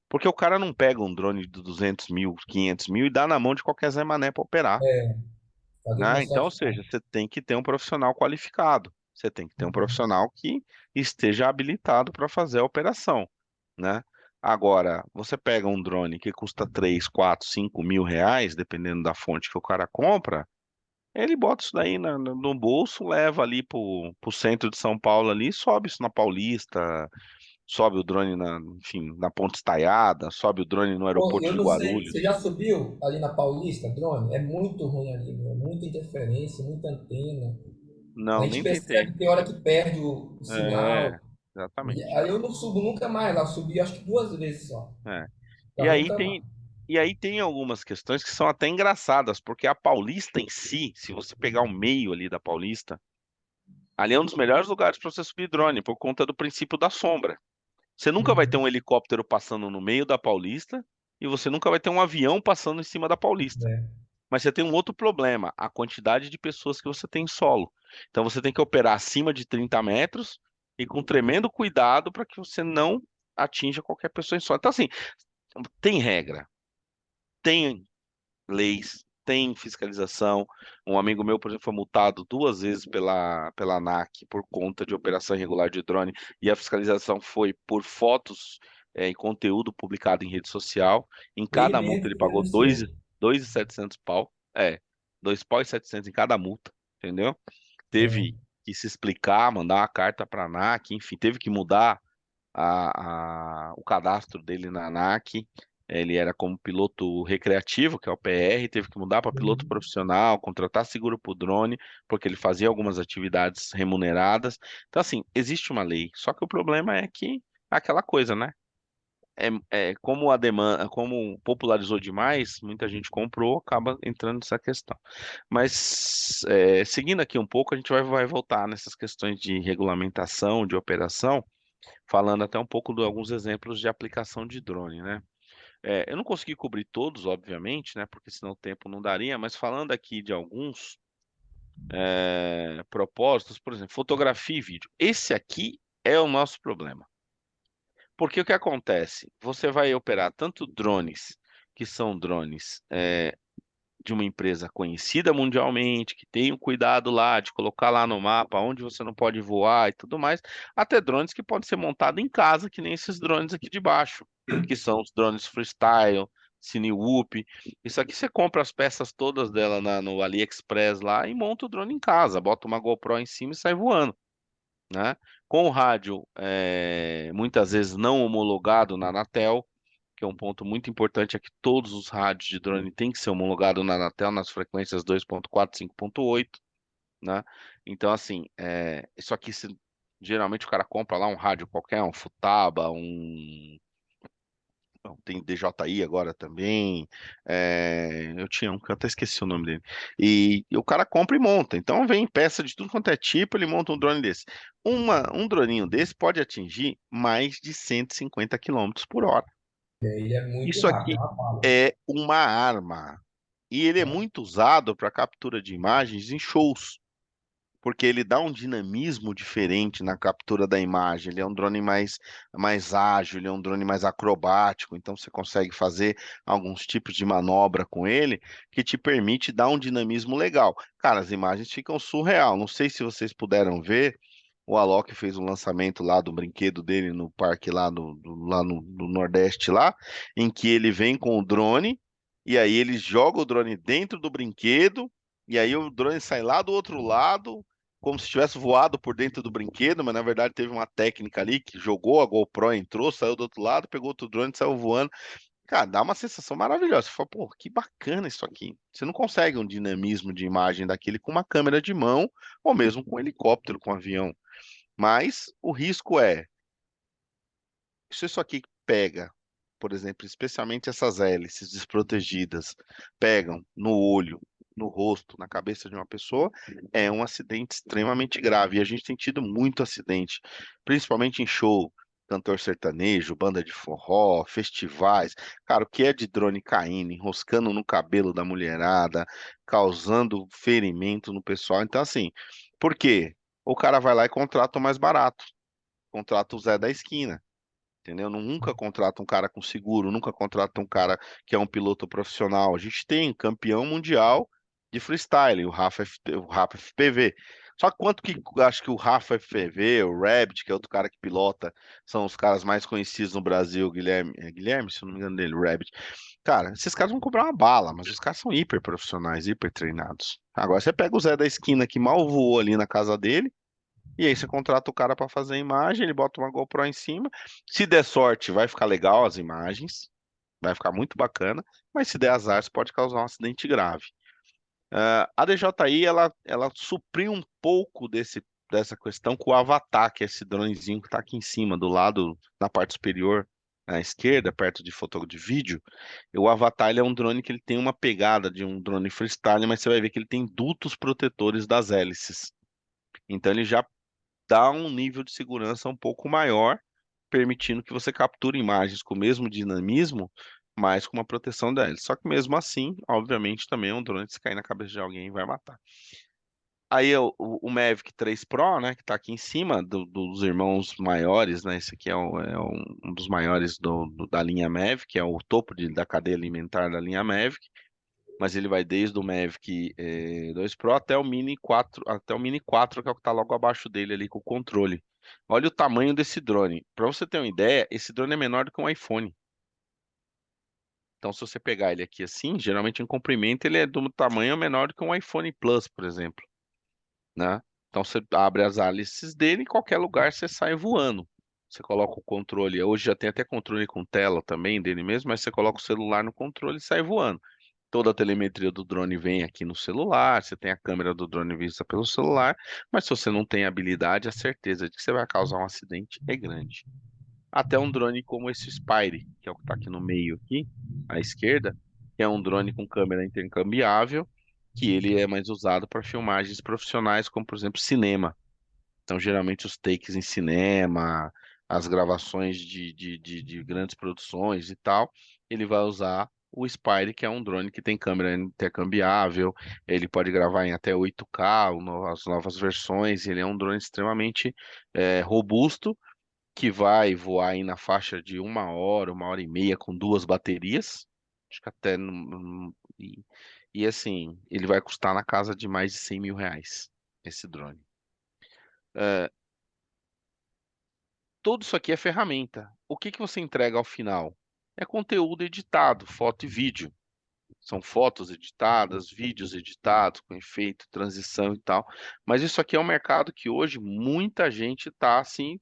Porque o cara não pega um drone de 200 mil, 500 mil e dá na mão de qualquer Zé Mané para operar, Fazer né? com Então, ou sorte. seja, você tem que ter um profissional qualificado, você tem que ter um profissional que esteja habilitado para fazer a operação, né? Agora, você pega um drone que custa 3, 4, 5 mil reais, dependendo da fonte que o cara compra, Ele bota isso daí no bolso, leva ali pro centro de São Paulo ali, sobe isso na Paulista, sobe o drone enfim, na Ponte Estaiada, sobe o drone no Pô, aeroporto eu de não sei, Guarulhos. você já subiu ali na Paulista, drone? É muito ruim ali, meu. Muita interferência, muita antena. A Não, gente nem tentei. percebe que tem hora que perde o É, sinal. E exatamente. aí eu não subo nunca mais lá, eu subi acho que 2 vezes só. É. E Pra aí nunca mais. tem, e aí tem algumas questões que são até engraçadas, porque a Paulista em si, se você pegar o meio ali da Paulista, ali é um dos melhores lugares para você subir drone, por conta do princípio da sombra. Você nunca vai ter um Uhum. helicóptero passando no meio da Paulista e você nunca vai ter um avião passando em cima da Paulista. É. Mas você tem um outro problema, a quantidade de pessoas que você tem em solo. Então você tem que operar acima de 30 metros e com tremendo cuidado para que você não atinja qualquer pessoa em solo. Então, assim, tem regra, tem leis, tem fiscalização. Um amigo meu, por exemplo, foi multado 2 vezes pela ANAC por conta de operação irregular de drone, e a fiscalização foi por fotos e conteúdo publicado em rede social. Em Ele cada multa mesmo ele que pagou dois, denunciou. 2.700 pau. 2 pau e 700 em cada multa, entendeu? Teve É. que se explicar, mandar uma carta para a ANAC, enfim, teve que mudar o cadastro dele na ANAC. Ele era como piloto recreativo, que é o PR, teve que mudar para piloto Uhum. profissional, contratar seguro para o drone, porque ele fazia algumas atividades remuneradas. Então, assim, existe uma lei. Só que o problema é que é aquela coisa, né? Como a demanda, como popularizou demais, muita gente comprou, acaba entrando nessa questão. Mas seguindo aqui um pouco, a gente vai voltar nessas questões de regulamentação, de operação, falando até um pouco de alguns exemplos de aplicação de drone, né? Eu não consegui cobrir todos, obviamente, né? Porque senão o tempo não daria, mas falando aqui de alguns propósitos, por exemplo, fotografia e vídeo. Esse aqui é o nosso problema. Porque o que acontece? Você vai operar tanto drones, que são drones de uma empresa conhecida mundialmente, que tem o cuidado lá de colocar lá no mapa onde você não pode voar e tudo mais, até drones que podem ser montados em casa, que nem esses drones aqui de baixo, que são os drones Freestyle, Cinewhoop. Isso aqui você compra as peças todas dela no AliExpress lá e monta o drone em casa, bota uma GoPro em cima e sai voando, né? Com o rádio, muitas vezes não homologado na Anatel, que é um ponto muito importante, é que todos os rádios de drone têm que ser homologados na Anatel nas frequências 2.4, 5.8, né? Então, assim, isso aqui geralmente o cara compra lá um rádio qualquer, um Futaba, não, tem DJI agora também. Eu tinha um que eu até esqueci o nome dele. E o cara compra e monta. Então vem peça de tudo quanto é tipo, ele monta um drone desse. Um droninho desse pode atingir mais de 150 quilômetros por hora. Ele é muito Isso rápido, é aqui uma bala. é uma arma. E ele é muito usado para captura de imagens em shows, porque ele dá um dinamismo diferente na captura da imagem. Ele é um drone mais ágil, ele é um drone mais acrobático, então você consegue fazer alguns tipos de manobra com ele que te permite dar um dinamismo legal. Cara, as imagens ficam surreal. Não sei se vocês puderam ver. O Alok fez um lançamento lá do brinquedo dele no parque lá, lá no Nordeste lá, em que ele vem com o drone e aí ele joga o drone dentro do brinquedo e aí o drone sai lá do outro lado, como se tivesse voado por dentro do brinquedo, mas na verdade teve uma técnica ali que jogou a GoPro, entrou, saiu do outro lado, pegou outro drone e saiu voando. Cara, dá uma sensação maravilhosa. Você fala, pô, que bacana isso aqui. Você não consegue um dinamismo de imagem daquele com uma câmera de mão ou mesmo com um helicóptero, com um avião. Mas o risco se isso aqui pega, por exemplo, especialmente essas hélices desprotegidas, pegam no olho, no rosto, na cabeça de uma pessoa, é um acidente extremamente grave. E a gente tem tido muito acidente, principalmente em show, cantor sertanejo, banda de forró, festivais. Cara, o que é de drone caindo, enroscando no cabelo da mulherada, causando ferimento no pessoal. Então, assim, por quê? O cara vai lá e contrata o mais barato, contrata o Zé da esquina. Entendeu? Nunca contrata um cara com seguro, nunca contrata um cara que é um piloto profissional. A gente tem campeão mundial de freestyle, o Rafa FPV. Só que quanto que eu acho que o Rafa FPV, o Rabbit, que é outro cara que pilota, são os caras mais conhecidos no Brasil, Guilherme, se eu não me engano dele, o Rabbit. Cara, esses caras vão cobrar uma bala, mas os caras são hiper profissionais, hiper treinados. Agora você pega o Zé da esquina que mal voou ali na casa dele, e aí você contrata o cara pra fazer a imagem, ele bota uma GoPro em cima. Se der sorte, vai ficar legal as imagens, vai ficar muito bacana, mas se der azar, você pode causar um acidente grave. A DJI, ela supriu um pouco dessa questão com o Avatar, que é esse dronezinho que está aqui em cima, do lado, na parte superior, à esquerda, perto de foto de vídeo. E o Avatar, ele é um drone que ele tem uma pegada de um drone freestyle, mas você vai ver que ele tem dutos protetores das hélices. Então ele já dá um nível de segurança um pouco maior, permitindo que você capture imagens com o mesmo dinamismo, mas com uma proteção da hélice. Só que mesmo assim, obviamente, também é um drone que se cair na cabeça de alguém vai matar. Aí o Mavic 3 Pro, né, que está aqui em cima dos irmãos maiores, né, esse aqui um dos maiores da linha Mavic, é o topo da cadeia alimentar da linha Mavic, mas ele vai desde o Mavic 2 Pro até o Mini 4, que é o que está logo abaixo dele ali com o controle. Olha o tamanho desse drone. Para você ter uma ideia, esse drone é menor do que um iPhone. Então, se você pegar ele aqui assim, geralmente em comprimento ele é do tamanho menor do que um iPhone Plus, por exemplo, né? Então você abre as hélices dele, em qualquer lugar você sai voando. Você coloca o controle, hoje já tem até controle com tela também dele mesmo, mas você coloca o celular no controle e sai voando. Toda a telemetria do drone vem aqui no celular, você tem a câmera do drone vista pelo celular, mas se você não tem habilidade, a certeza de que você vai causar um acidente é grande. Até um drone como esse Spire, que é o que está aqui no meio aqui, à esquerda, que é um drone com câmera intercambiável, que ele é mais usado para filmagens profissionais, como por exemplo cinema. Então, geralmente os takes em cinema, as gravações de grandes produções e tal, ele vai usar o Spire, que é um drone que tem câmera intercambiável, ele pode gravar em até 8K, as novas versões, ele é um drone extremamente robusto, que vai voar aí na faixa de 1 hora e meia com 2 baterias. Acho que até. E assim, ele vai custar na casa de mais de R$ 100.000, esse drone. É, tudo isso aqui é ferramenta. O que que você entrega ao final? É conteúdo editado, foto e vídeo. São fotos editadas, vídeos editados, com efeito, transição e tal. Mas isso aqui é um mercado que hoje muita gente está assim,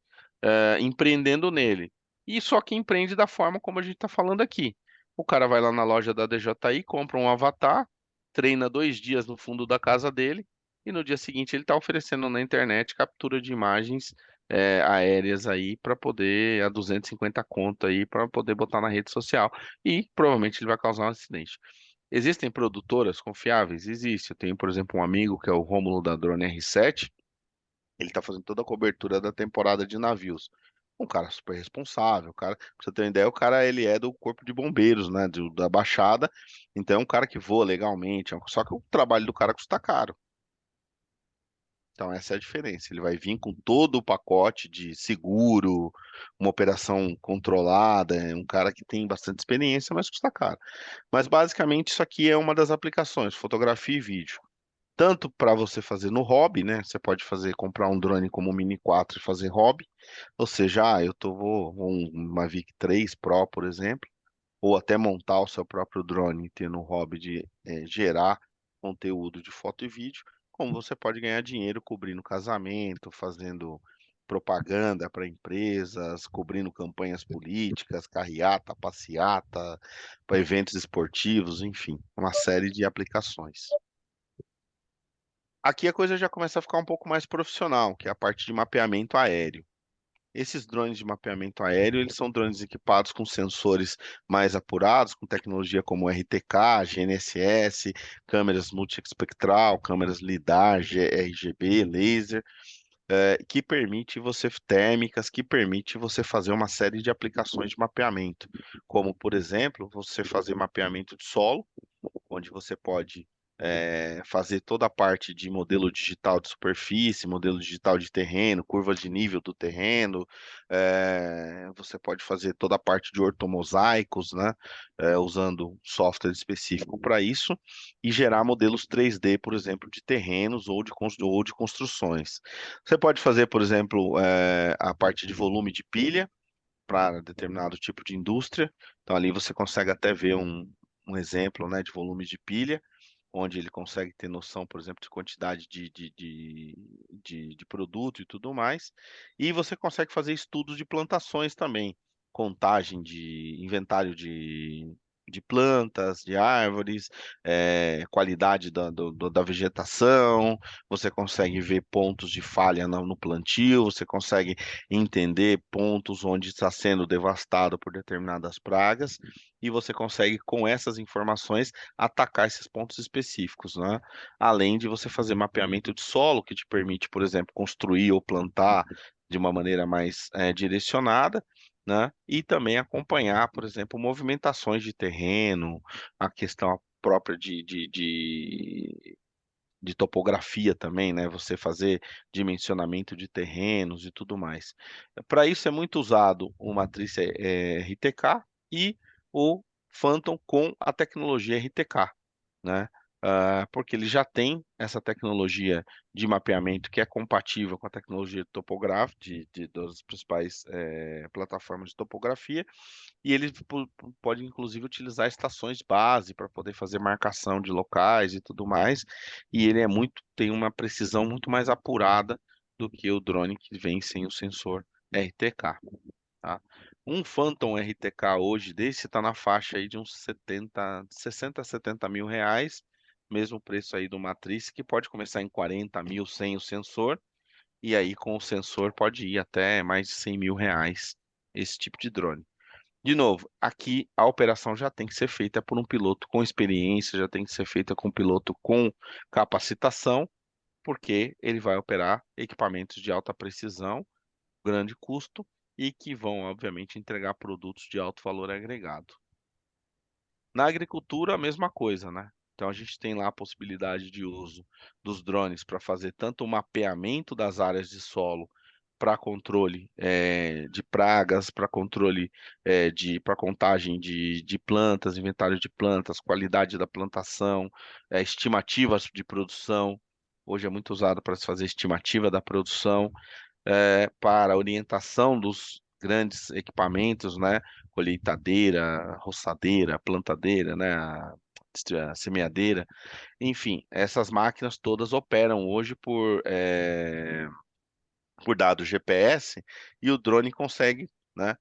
empreendendo nele. E só que empreende da forma como a gente está falando aqui. O cara vai lá na loja da DJI, compra um avatar, treina 2 dias no fundo da casa dele, e no dia seguinte ele está oferecendo na internet captura de imagens aéreas aí para poder, a 250 conto aí, para poder botar na rede social. E provavelmente ele vai causar um acidente. Existem produtoras confiáveis? Existe. Eu tenho, por exemplo, um amigo que é o Rômulo da Drone R7. Ele está fazendo toda a cobertura da temporada de navios. Um cara super responsável, cara, pra você ter uma ideia, o cara ele é do Corpo de Bombeiros, né, da Baixada, então é um cara que voa legalmente, só que o trabalho do cara custa caro. Então essa é a diferença. Ele vai vir com todo o pacote de seguro, uma operação controlada, é um cara que tem bastante experiência, mas custa caro. Mas basicamente isso aqui é uma das aplicações, fotografia e vídeo. Tanto para você fazer no hobby, né? Você pode comprar um drone como o Mini 4 e fazer hobby. Ou seja, vou um Mavic 3 Pro, por exemplo, ou até montar o seu próprio drone e ter no hobby de gerar conteúdo de foto e vídeo, como você pode ganhar dinheiro cobrindo casamento, fazendo propaganda para empresas, cobrindo campanhas políticas, carreata, passeata, para eventos esportivos, enfim, uma série de aplicações. Aqui a coisa já começa a ficar um pouco mais profissional, que é a parte de mapeamento aéreo. Esses drones de mapeamento aéreo, eles são drones equipados com sensores mais apurados, com tecnologia como RTK, GNSS, câmeras multiespectral, câmeras LiDAR, RGB, laser, que permite você térmicas, que permite você fazer uma série de aplicações de mapeamento, como por exemplo, você fazer mapeamento de solo, onde você pode fazer toda a parte de modelo digital de superfície, modelo digital de terreno, curva de nível do terreno, você pode fazer toda a parte de ortomosaicos, né, usando software específico para isso, e gerar modelos 3D, por exemplo, de terrenos ou de construções. Você pode fazer, por exemplo, a parte de volume de pilha, para determinado tipo de indústria. Então ali você consegue até ver um exemplo, né, de volume de pilha, onde ele consegue ter noção, por exemplo, de quantidade de produto e tudo mais. E você consegue fazer estudos de plantações também, contagem de inventário de plantas, de árvores, qualidade da vegetação, você consegue ver pontos de falha no plantio, você consegue entender pontos onde está sendo devastado por determinadas pragas, e você consegue, com essas informações, atacar esses pontos específicos, né? Além de você fazer mapeamento de solo, que te permite, por exemplo, construir ou plantar de uma maneira mais direcionada, né? E também acompanhar, por exemplo, movimentações de terreno, a questão própria de topografia também, né? Você fazer dimensionamento de terrenos e tudo mais. Para isso é muito usado o matriz RTK e o Phantom com a tecnologia RTK, né? Porque ele já tem essa tecnologia de mapeamento que é compatível com a tecnologia topográfica das principais plataformas de topografia, e ele pode inclusive utilizar estações base para poder fazer marcação de locais e tudo mais, e ele tem uma precisão muito mais apurada do que o drone que vem sem o sensor RTK, tá? Um Phantom RTK hoje desse está na faixa aí de uns 60 a 70 mil reais, mesmo preço aí do Matriz, que pode começar em 40 mil sem o sensor, e aí com o sensor pode ir até mais de 100 mil reais esse tipo de drone. De novo, aqui a operação já tem que ser feita por um piloto com experiência, já tem que ser feita com um piloto com capacitação, porque ele vai operar equipamentos de alta precisão, grande custo e que vão, obviamente, entregar produtos de alto valor agregado. Na agricultura, a mesma coisa, né? Então, a gente tem lá a possibilidade de uso dos drones para fazer tanto o mapeamento das áreas de solo para controle de pragas, para controle para contagem de plantas, inventário de plantas, qualidade da plantação, estimativas de produção. Hoje é muito usado para se fazer estimativa da produção, para orientação dos grandes equipamentos, né? Colheitadeira, roçadeira, plantadeira, né? A semeadeira, enfim, essas máquinas todas operam hoje por dados GPS, e o drone consegue, né,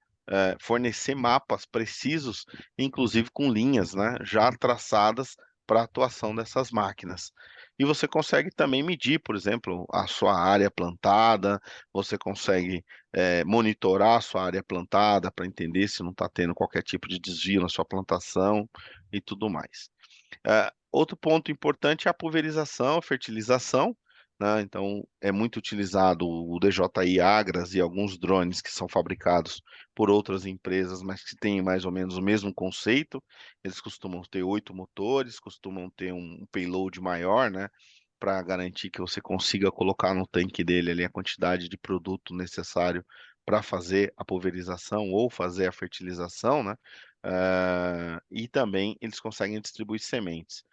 fornecer mapas precisos, inclusive com linhas, né, já traçadas para a atuação dessas máquinas. E você consegue também medir, por exemplo, a sua área plantada, você consegue monitorar a sua área plantada para entender se não está tendo qualquer tipo de desvio na sua plantação e tudo mais. Outro ponto importante é a pulverização, a fertilização, né? Então, é muito utilizado o DJI Agras e alguns drones que são fabricados por outras empresas, mas que têm mais ou menos o mesmo conceito. Eles costumam ter 8 motores, costumam ter um payload maior, né? Para garantir que você consiga colocar no tanque dele ali a quantidade de produto necessário para fazer a pulverização ou fazer a fertilização, né? E também eles conseguem distribuir sementes.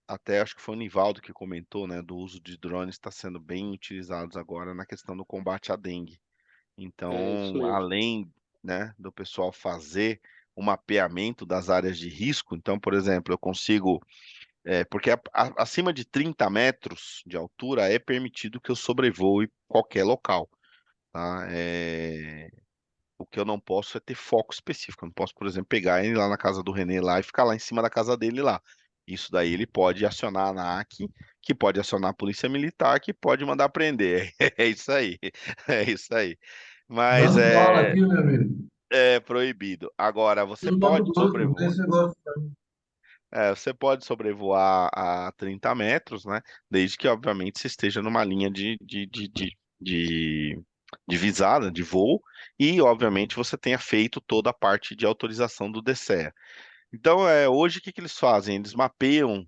Até acho que foi o Nivaldo que comentou, né, do uso de drones está sendo bem utilizados agora na questão do combate à dengue. É isso Então, mesmo. além, né, do pessoal fazer o mapeamento das áreas de risco, então, por exemplo, eu consigo, porque acima de 30 metros de altura é permitido que eu sobrevoe qualquer local, tá? O que eu não posso é ter foco específico. Eu não posso, por exemplo, pegar ele lá na casa do René lá e ficar lá em cima da casa dele lá. Isso daí ele pode acionar a ANAC, que pode acionar a Polícia Militar, que pode mandar prender. É isso aí. É isso aí. Mas Dando bala aqui, meu amigo. é proibido. Agora, No Mato Grosso, não tem esse negócio. você pode sobrevoar a 30 metros, né? Desde que, obviamente, você esteja numa linha de, de visada, de voo, e, obviamente, você tenha feito toda a parte de autorização do DCEA. Então, hoje, o que que eles fazem? Eles mapeiam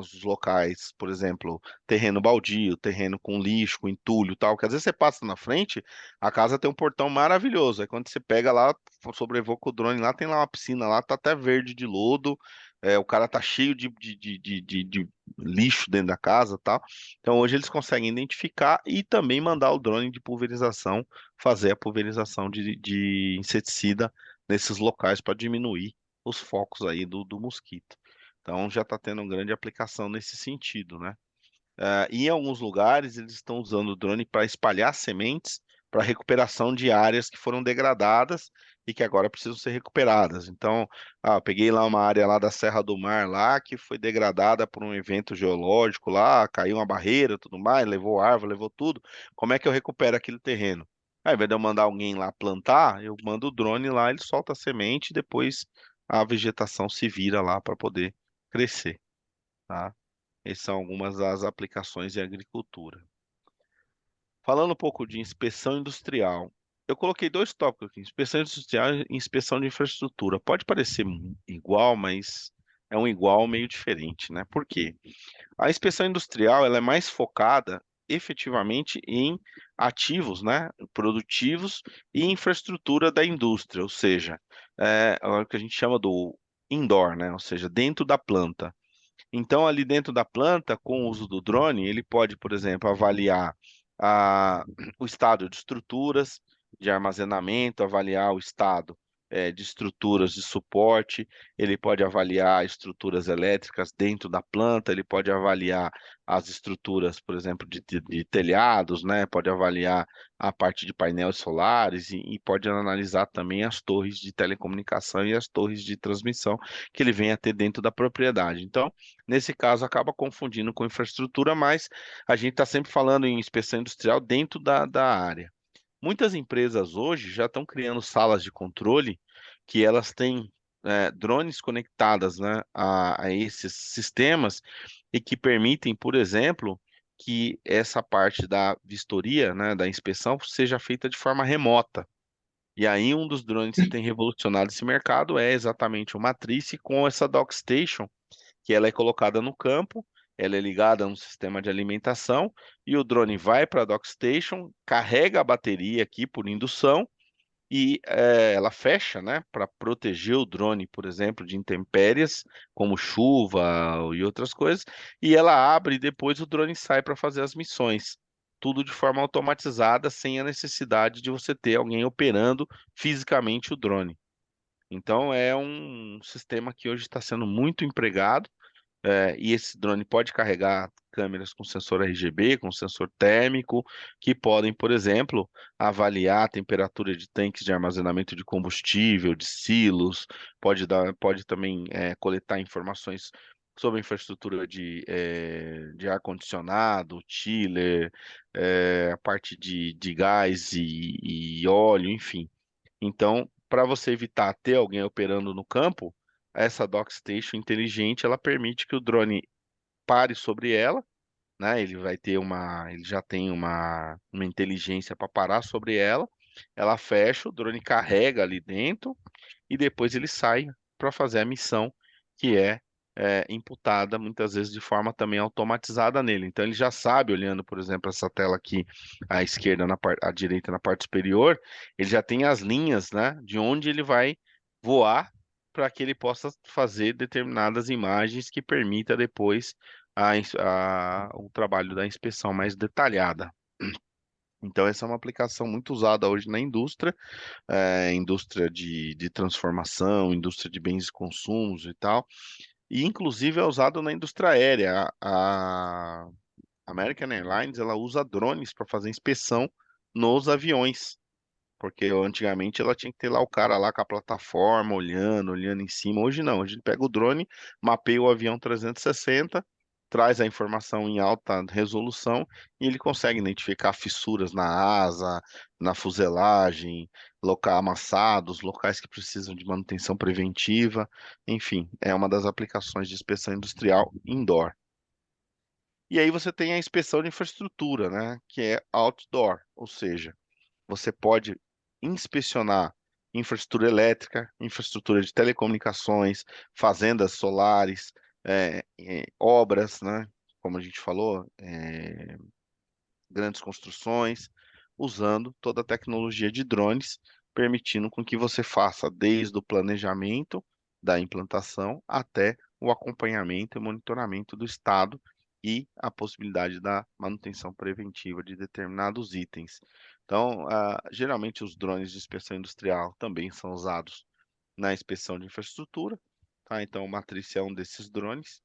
os locais, por exemplo, terreno baldio, terreno com lixo, com entulho e tal, que às vezes você passa na frente, a casa tem um portão maravilhoso. Aí quando você pega lá, sobrevoa com o drone lá, tem lá uma piscina lá, tá até verde de lodo, o cara tá cheio de lixo dentro da casa e tal. Então hoje eles conseguem identificar e também mandar o drone de pulverização fazer a pulverização de inseticida nesses locais para diminuir os focos aí do mosquito. Então já está tendo uma grande aplicação nesse sentido, né? E em alguns lugares eles estão usando o drone para espalhar sementes para recuperação de áreas que foram degradadas e que agora precisam ser recuperadas. Então, eu peguei lá uma área lá da Serra do Mar lá que foi degradada por um evento geológico lá, caiu uma barreira, tudo mais, levou árvore, levou tudo. Como é que eu recupero aquele terreno? Ao invés de eu mandar alguém lá plantar, eu mando o drone lá, ele solta a semente e depois a vegetação se vira lá para poder crescer, tá? Essas são algumas das aplicações em agricultura. Falando um pouco de inspeção industrial, eu coloquei dois tópicos aqui: inspeção industrial e inspeção de infraestrutura. Pode parecer igual, mas é um igual meio diferente, né? Por quê? A inspeção industrial ela é mais focada efetivamente em ativos, né, produtivos e infraestrutura da indústria, ou seja, é o que a gente chama do indoor, né, ou seja, dentro da planta. Então, ali dentro da planta, com o uso do drone, ele pode, por exemplo, avaliar a- o estado de estruturas de armazenamento, avaliar o estado de estruturas de suporte, ele pode avaliar estruturas elétricas dentro da planta, ele pode avaliar as estruturas, por exemplo, de telhados, né? Pode avaliar a parte de painéis solares e pode analisar também as torres de telecomunicação e as torres de transmissão que ele vem a ter dentro da propriedade. Então, nesse caso, acaba confundindo com infraestrutura, mas a gente está sempre falando em inspeção industrial dentro da área. Muitas empresas hoje já estão criando salas de controle que elas têm drones conectadas, né, a esses sistemas e que permitem, por exemplo, que essa parte da vistoria, né, da inspeção, seja feita de forma remota. E aí, um dos drones que tem revolucionado esse mercado é exatamente o Matrice com essa DockStation, que ela é colocada no campo, ela é ligada a um sistema de alimentação e o drone vai para a DockStation, carrega a bateria aqui por indução e ela fecha, né, para proteger o drone, por exemplo, de intempéries, como chuva e outras coisas, e ela abre e depois o drone sai para fazer as missões. Tudo de forma automatizada, sem a necessidade de você ter alguém operando fisicamente o drone. Então, é um sistema que hoje está sendo muito empregado e esse drone pode carregar câmeras com sensor RGB, com sensor térmico, que podem, por exemplo, avaliar a temperatura de tanques de armazenamento de combustível, de silos, pode também coletar informações sobre a infraestrutura de ar-condicionado, chiller, a parte de gás e óleo, enfim. Então, para você evitar ter alguém operando no campo, essa DockStation inteligente, ela permite que o drone pare sobre ela, né? Ele já tem uma inteligência para parar sobre ela. Ela fecha, o drone carrega ali dentro e depois ele sai para fazer a missão que imputada muitas vezes de forma também automatizada nele. Então ele já sabe, olhando, por exemplo, essa tela aqui à esquerda, à direita na parte superior, ele já tem as linhas, né, de onde ele vai voar para que ele possa fazer determinadas imagens que permita depois o trabalho da inspeção mais detalhada. Então, essa é uma aplicação muito usada hoje na indústria, indústria de transformação, indústria de bens e consumos e tal, e inclusive é usado na indústria aérea. A American Airlines ela usa drones para fazer inspeção nos aviões, porque antigamente ela tinha que ter lá o cara lá com a plataforma olhando em cima. Hoje não, a gente pega o drone, mapeia o avião 360, traz a informação em alta resolução e ele consegue identificar fissuras na asa, na fuselagem, amassados, locais que precisam de manutenção preventiva. Enfim, é uma das aplicações de inspeção industrial indoor. E aí você tem a inspeção de infraestrutura, né, que é outdoor, ou seja, você pode inspecionar infraestrutura elétrica, infraestrutura de telecomunicações, fazendas solares, obras, né? Como a gente falou, grandes construções, usando toda a tecnologia de drones, permitindo com que você faça desde o planejamento da implantação até o acompanhamento e monitoramento do estado e a possibilidade da manutenção preventiva de determinados itens. Então, geralmente os drones de inspeção industrial também são usados na inspeção de infraestrutura, tá? Então, o Matriz é um desses drones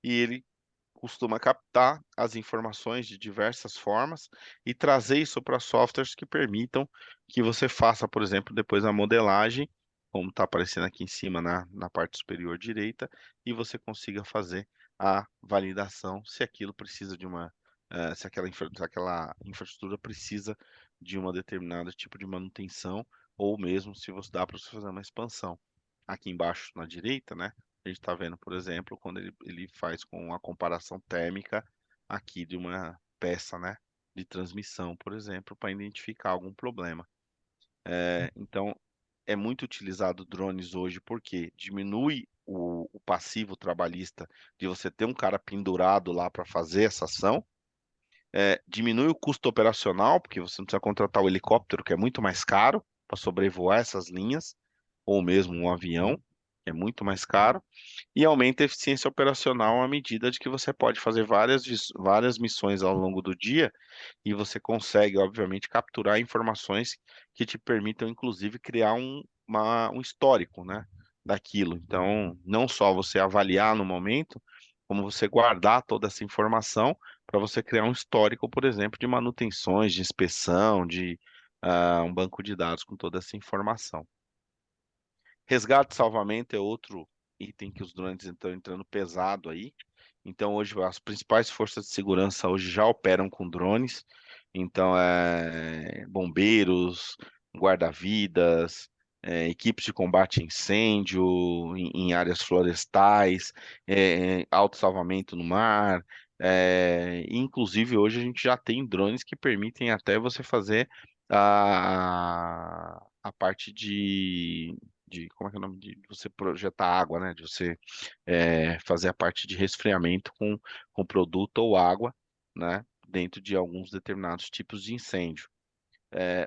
e ele costuma captar as informações de diversas formas e trazer isso para softwares que permitam que você faça, por exemplo, depois a modelagem, como está aparecendo aqui em cima na parte superior direita, e você consiga fazer a validação se aquilo precisa de uma, se aquela infraestrutura precisa de uma determinada tipo de manutenção, ou mesmo se você dá para você fazer uma expansão. Aqui embaixo na direita, né? A gente está vendo, por exemplo, quando ele faz com a comparação térmica aqui de uma peça, né, de transmissão, por exemplo, para identificar algum problema. Então, é muito utilizado drones hoje porque diminui o passivo trabalhista de você ter um cara pendurado lá para fazer essa ação, diminui o custo operacional, porque você não precisa contratar o helicóptero, que é muito mais caro para sobrevoar essas linhas, ou mesmo um avião, que é muito mais caro, e aumenta a eficiência operacional à medida de que você pode fazer várias missões ao longo do dia e você consegue, obviamente, capturar informações que te permitam, inclusive, criar um histórico, né, daquilo. Então, não só você avaliar no momento, como você guardar toda essa informação para você criar um histórico, por exemplo, de manutenções, de inspeção, de um banco de dados com toda essa informação. Resgate e salvamento é outro item que os drones estão entrando pesado aí. Então, hoje, as principais forças de segurança hoje já operam com drones. Então, bombeiros, guarda-vidas, equipes de combate a incêndio em áreas florestais, autossalvamento no mar. Inclusive, hoje a gente já tem drones que permitem até você fazer a parte como é que é o nome? De você projetar água, né? De você fazer a parte de resfriamento com produto ou água, né? Dentro de alguns determinados tipos de incêndio.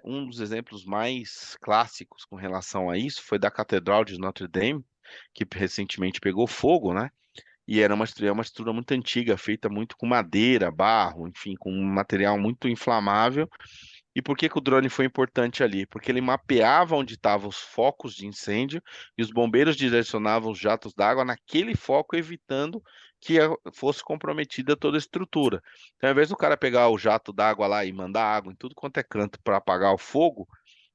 Um dos exemplos mais clássicos com relação a isso foi da Catedral de Notre Dame, que recentemente pegou fogo, né? E era é uma estrutura muito antiga, feita muito com madeira, barro, enfim, com um material muito inflamável. E por que que o drone foi importante ali? Porque ele mapeava onde estavam os focos de incêndio e os bombeiros direcionavam os jatos d'água naquele foco, evitando que fosse comprometida toda a estrutura. Então, ao invés do cara pegar o jato d'água lá e mandar água em tudo quanto é canto para apagar o fogo,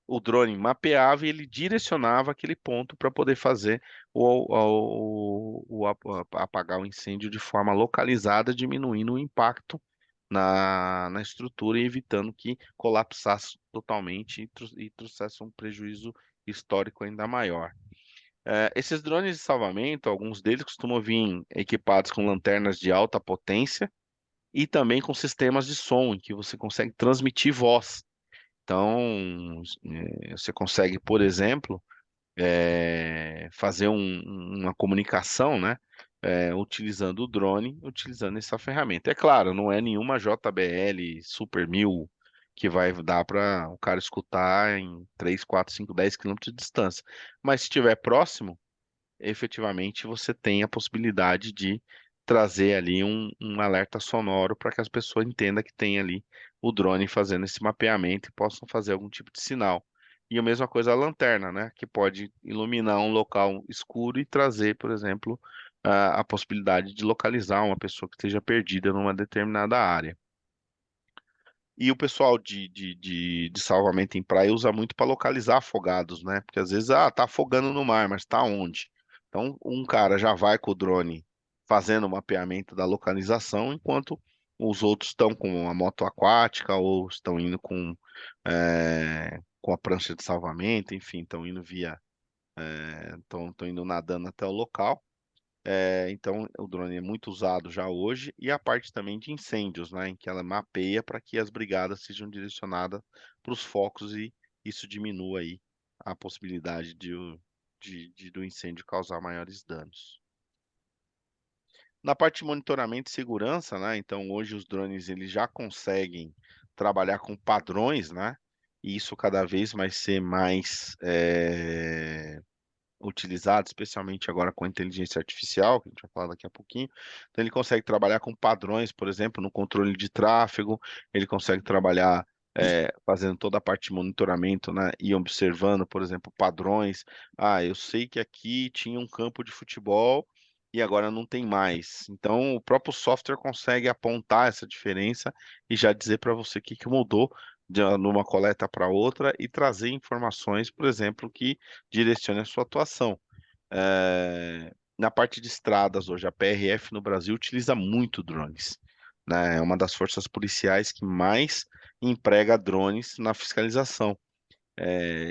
o drone mapeava e ele direcionava aquele ponto para poder fazer apagar o incêndio de forma localizada, diminuindo o impacto na estrutura e evitando que colapsasse totalmente e trouxesse um prejuízo histórico ainda maior. Esses drones de salvamento, alguns deles costumam vir equipados com lanternas de alta potência e também com sistemas de som, em que você consegue transmitir voz. Então, você consegue, por exemplo, fazer uma comunicação, né? Utilizando o drone, utilizando essa ferramenta. É claro, não é nenhuma JBL Super 1000 que vai dar para o cara escutar em 3, 4, 5, 10 quilômetros de distância. Mas se estiver próximo, efetivamente você tem a possibilidade de trazer ali um alerta sonoro para que as pessoas entendam que tem ali o drone fazendo esse mapeamento e possam fazer algum tipo de sinal. E a mesma coisa a lanterna, né? Que pode iluminar um local escuro e trazer, por exemplo, a possibilidade de localizar uma pessoa que esteja perdida numa determinada área. E o pessoal de salvamento em praia usa muito para localizar afogados, né? Porque às vezes, tá afogando no mar, mas tá onde? Então, um cara já vai com o drone fazendo o mapeamento da localização, enquanto os outros estão com a moto aquática ou estão indo com a prancha de salvamento, enfim, estão indo estão indo nadando até o local. Então, o drone é muito usado já hoje, e a parte também de incêndios, né, em que ela mapeia para que as brigadas sejam direcionadas para os focos e isso diminua aí a possibilidade do incêndio causar maiores danos. Na parte de monitoramento e segurança, né, então hoje os drones eles já conseguem trabalhar com padrões, né, e isso cada vez vai ser mais utilizado, especialmente agora com a inteligência artificial, que a gente vai falar daqui a pouquinho. Então, ele consegue trabalhar com padrões, por exemplo, no controle de tráfego, ele consegue trabalhar fazendo toda a parte de monitoramento, né, e observando, por exemplo, padrões. Ah, eu sei que aqui tinha um campo de futebol e agora não tem mais. Então, o próprio software consegue apontar essa diferença e já dizer para você o que que mudou numa coleta para outra e trazer informações, por exemplo, que direcione a sua atuação. Na parte de estradas hoje, a PRF no Brasil utiliza muito drones, né? É uma das forças policiais que mais emprega drones na fiscalização.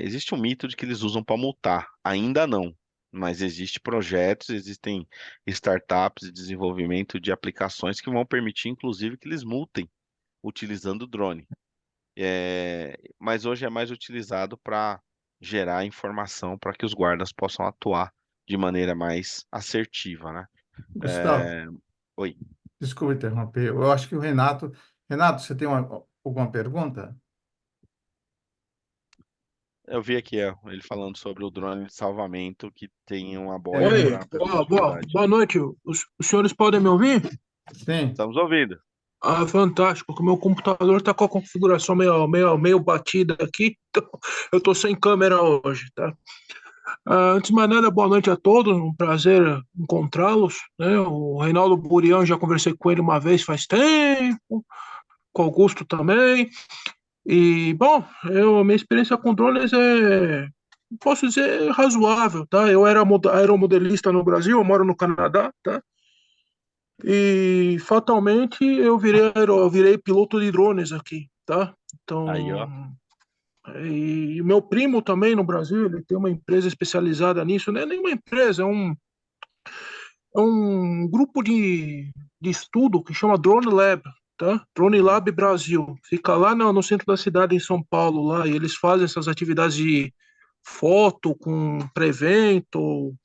Existe um mito de que eles usam para multar, ainda não, mas existem projetos, existem startups de desenvolvimento de aplicações que vão permitir, inclusive, que eles multem utilizando drone. Mas hoje é mais utilizado para gerar informação para que os guardas possam atuar de maneira mais assertiva, né? Gustavo, Oi, desculpa interromper. Eu acho que o Renato. Renato, você tem alguma pergunta? eu vi aqui ele falando sobre o drone de salvamento que tem uma boia É, Oi, para pessoas de idade. boa noite. Os senhores podem me ouvir? sim. Estamos ouvindo. Ah, fantástico, porque o meu computador está com a configuração meio batida aqui, então eu estou sem câmera hoje, tá? Antes de mais nada, boa noite a todos, um prazer encontrá-los, né? O Reinaldo Burião, já conversei com ele uma vez faz tempo, com o Augusto também, e, bom, minha experiência com drones posso dizer, razoável, tá? Eu era aeromodelista no Brasil, eu moro no Canadá, tá? E fatalmente eu virei piloto de drones aqui, tá? Aí, ó. Então, e o meu primo também no Brasil, ele tem uma empresa especializada nisso, não é nenhuma empresa, é um grupo de estudo que chama Drone Lab, tá? Drone Uhum. Lab Brasil. Fica lá no centro da cidade, em São Paulo, lá, e eles fazem essas atividades de foto com pré-evento,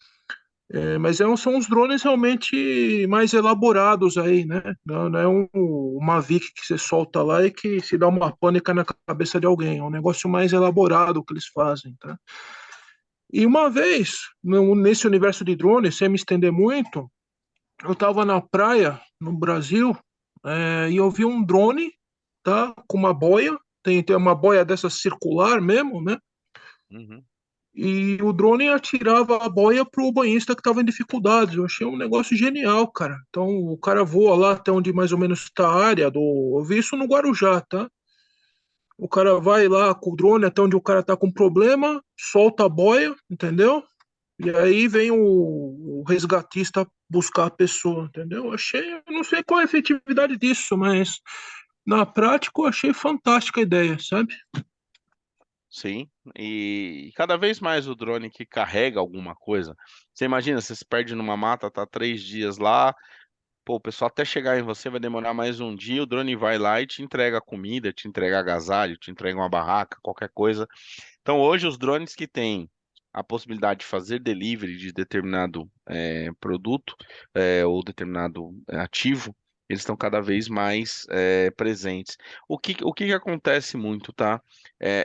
mas são os drones realmente mais elaborados aí, né? Não é um Mavic que você solta lá e que se dá uma pânica na cabeça de alguém. É um negócio mais elaborado que eles fazem, tá? E uma vez, nesse universo de drones, sem me estender muito, eu estava na praia, no Brasil, e eu vi um drone, tá? Com uma boia, tem uma boia dessa circular mesmo, né? Uhum. E o drone atirava a boia pro banhista que estava em dificuldades. Eu achei um negócio genial, cara. Então o cara voa lá até onde mais ou menos está a área do. Eu vi isso no Guarujá, tá? O cara vai lá com o drone até onde o cara tá com problema, solta a boia, entendeu? E aí vem o resgatista buscar a pessoa, entendeu? Eu achei, eu não sei qual é a efetividade disso, mas na prática eu achei fantástica a ideia, sabe? Sim, e cada vez mais o drone que carrega alguma coisa. Você imagina, você se perde numa mata, tá 3 dias lá, pô, o pessoal até chegar em você vai demorar mais um dia, o drone vai lá e te entrega comida, te entrega agasalho, te entrega uma barraca, qualquer coisa. Então hoje os drones que têm a possibilidade de fazer delivery de determinado produto ou determinado ativo, eles estão cada vez mais presentes. O que acontece muito, tá?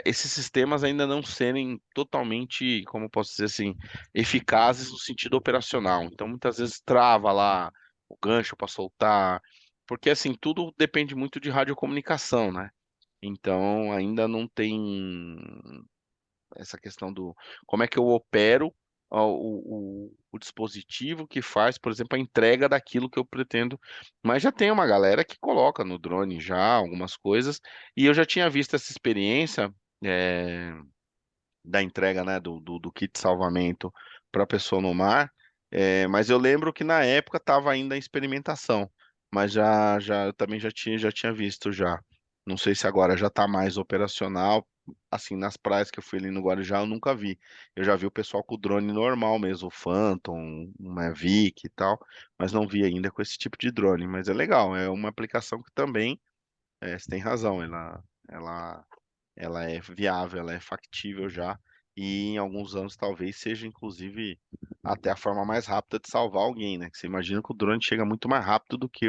Esses sistemas ainda não serem totalmente, como eu posso dizer assim, eficazes no sentido operacional. Então muitas vezes trava lá o gancho para soltar, porque assim, tudo depende muito de radiocomunicação, né? Então ainda não tem essa questão do como é que eu opero o dispositivo que faz, por exemplo, a entrega daquilo que eu pretendo. Mas já tem uma galera que coloca no drone já algumas coisas, e eu já tinha visto essa experiência da entrega, né, do kit de salvamento para a pessoa no mar, mas eu lembro que na época estava ainda em experimentação, mas eu também já tinha visto já. Não sei se agora já está mais operacional. Assim, nas praias que eu fui ali no Guarujá, eu nunca vi. Eu já vi o pessoal com o drone normal mesmo, o Phantom, o Mavic e tal, mas não vi ainda com esse tipo de drone. Mas é legal, é uma aplicação que também, você tem razão, ela ela é viável, ela é factível já, e em alguns anos talvez seja, inclusive, até a forma mais rápida de salvar alguém, né? Que você imagina que o drone chega muito mais rápido do que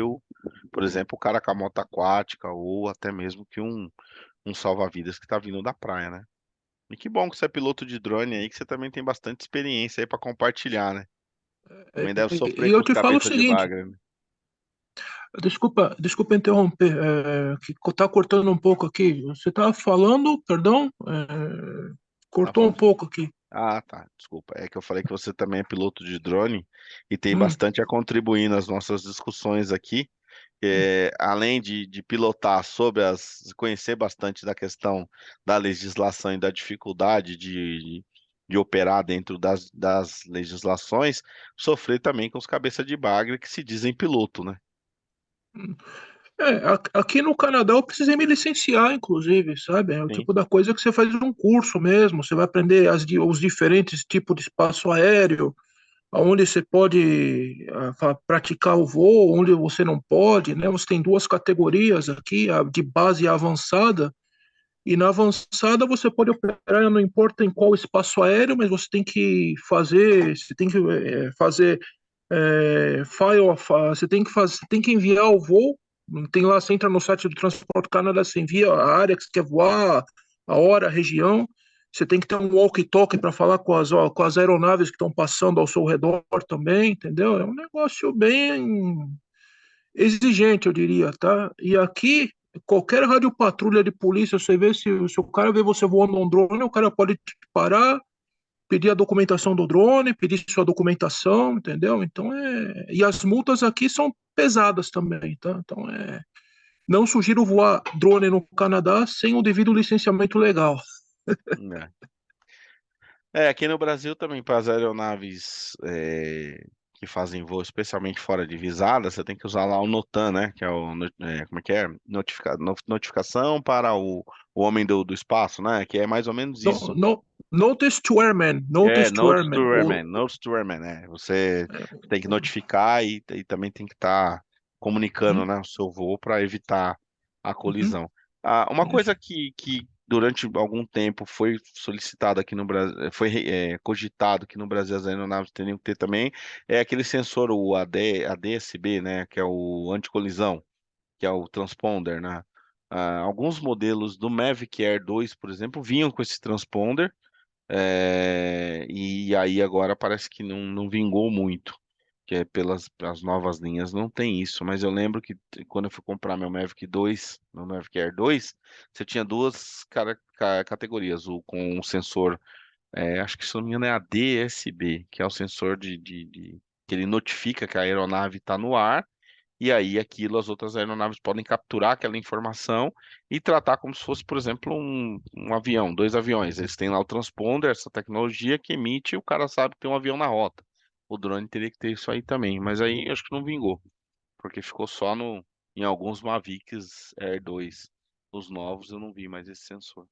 por exemplo, o cara com a moto aquática, ou até mesmo que um salva-vidas que tá vindo da praia, né? E que bom que você é piloto de drone aí, que você também tem bastante experiência aí para compartilhar, né? Também deve E sofrer com eu os te falo o cabeça de seguinte, bagre, né? desculpa interromper, que tá cortando um pouco aqui. Você estava falando, perdão, Tá cortou um falando. pouco aqui. Ah, tá. Desculpa. É que eu falei que você também é piloto de drone e tem Hum, bastante a contribuir nas nossas discussões aqui. Além de pilotar conhecer bastante da questão da legislação e da dificuldade de operar dentro das legislações, sofrer também com os cabeça de bagre que se dizem piloto, né? aqui no Canadá eu precisei me licenciar, inclusive, sabe? É o Sim. tipo da coisa que você faz um curso mesmo, você vai aprender os diferentes tipos de espaço aéreo, onde você pode praticar o voo, onde você não pode, né? Você tem duas categorias aqui, a de base e a avançada, e na avançada você pode operar, não importa em qual espaço aéreo, mas você tem que fazer você tem que enviar o voo, tem lá, você entra no site do Transporte Canadá, você envia a área que você quer voar, a hora, a região, você tem que ter um walkie-talkie para falar com as aeronaves que estão passando ao seu redor também, entendeu? É um negócio bem exigente, eu diria, tá? E aqui, qualquer radiopatrulha de polícia, você vê se o cara vê você voando um drone, o cara pode te parar, pedir a documentação do drone, pedir sua documentação, entendeu? Então e as multas aqui são pesadas também, tá? Então não sugiro voar drone no Canadá sem o devido licenciamento legal. É. Aqui no Brasil também, para as aeronaves que fazem voo, especialmente fora de visada, você tem que usar lá o NOTAM, né? Que é como é que é? Notificação para o homem do espaço, né? Que é mais ou menos No, isso. no, notice to airmen, notice to Notice to airmen. Airman, Notice to Airman, Você tem que notificar e também tem que estar comunicando, Uhum, né, o seu voo para evitar a uhum, colisão. Uma isso. coisa que durante algum tempo foi solicitado aqui no Brasil, cogitado aqui no Brasil, as aeronaves teriam que ter também, é aquele sensor, o ADS-B, né, que é o anticolisão, que é o transponder, né? Alguns modelos do Mavic Air 2, por exemplo, vinham com esse transponder, e aí agora parece que não vingou muito, que é pelas novas linhas não tem isso, mas eu lembro que quando eu fui comprar meu Mavic Air 2, você tinha duas categorias, o com o sensor, acho que se não me engano é a DSB, que é o sensor que ele notifica que a aeronave está no ar, e aí aquilo as outras aeronaves podem capturar aquela informação e tratar como se fosse, por exemplo, um avião, dois aviões. Eles têm lá o transponder, essa tecnologia que emite e o cara sabe que tem um avião na rota. O drone teria que ter isso aí também, mas aí acho que não vingou, porque ficou só em alguns Mavics Air 2. Os novos eu não vi mais esse sensor.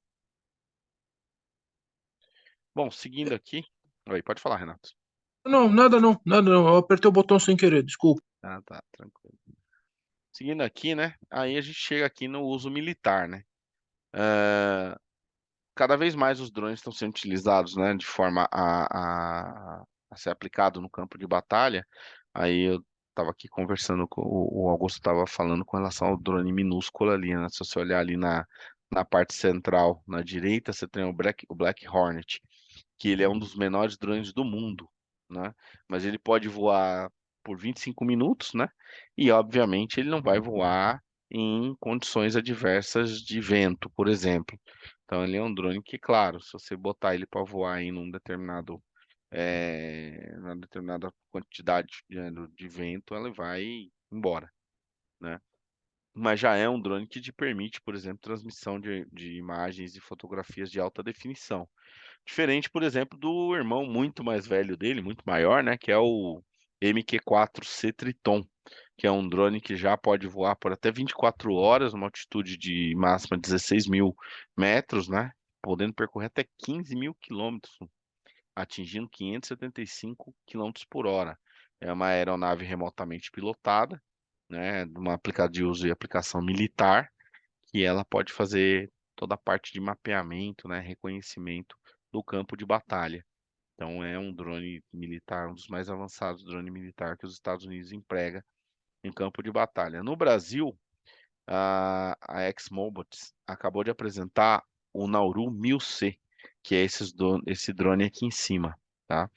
Bom, seguindo aqui. Aí, pode falar, Renato. Não, nada não, nada não. Eu apertei o botão sem querer, desculpa. Ah, tá, tranquilo. Seguindo aqui, né? Aí a gente chega aqui no uso militar, né? Ah, cada vez mais os drones estão sendo utilizados, né, de forma a ser aplicado no campo de batalha. Aí eu estava aqui conversando com o Augusto, estava falando com relação ao drone minúsculo ali, né? Se você olhar ali na parte central, na direita, você tem o Black Hornet, que ele é um dos menores drones do mundo, né? Mas ele pode voar por 25 minutos, né? E obviamente ele não vai voar em condições adversas de vento, por exemplo. Então ele é um drone que, claro, se você botar ele para voar em uma determinada quantidade de vento, ela vai embora, né? Mas já é um drone que te permite, por exemplo, transmissão de imagens e fotografias de alta definição. Diferente, por exemplo, do irmão muito mais velho dele, muito maior, né? Que é o MQ-4C Triton, que é um drone que já pode voar por até 24 horas, numa altitude de máxima 16 mil metros, né? Podendo percorrer até 15 mil quilômetros, atingindo 575 quilômetros por hora. É uma aeronave remotamente pilotada, né? De uso e aplicação militar, que ela pode fazer toda a parte de mapeamento, né, reconhecimento do campo de batalha. Então é um drone militar, um dos mais avançados drone militar que os Estados Unidos emprega em campo de batalha. No Brasil, a ExMobiles acabou de apresentar o Nauru 1000C, que é esse drone aqui em cima, tá?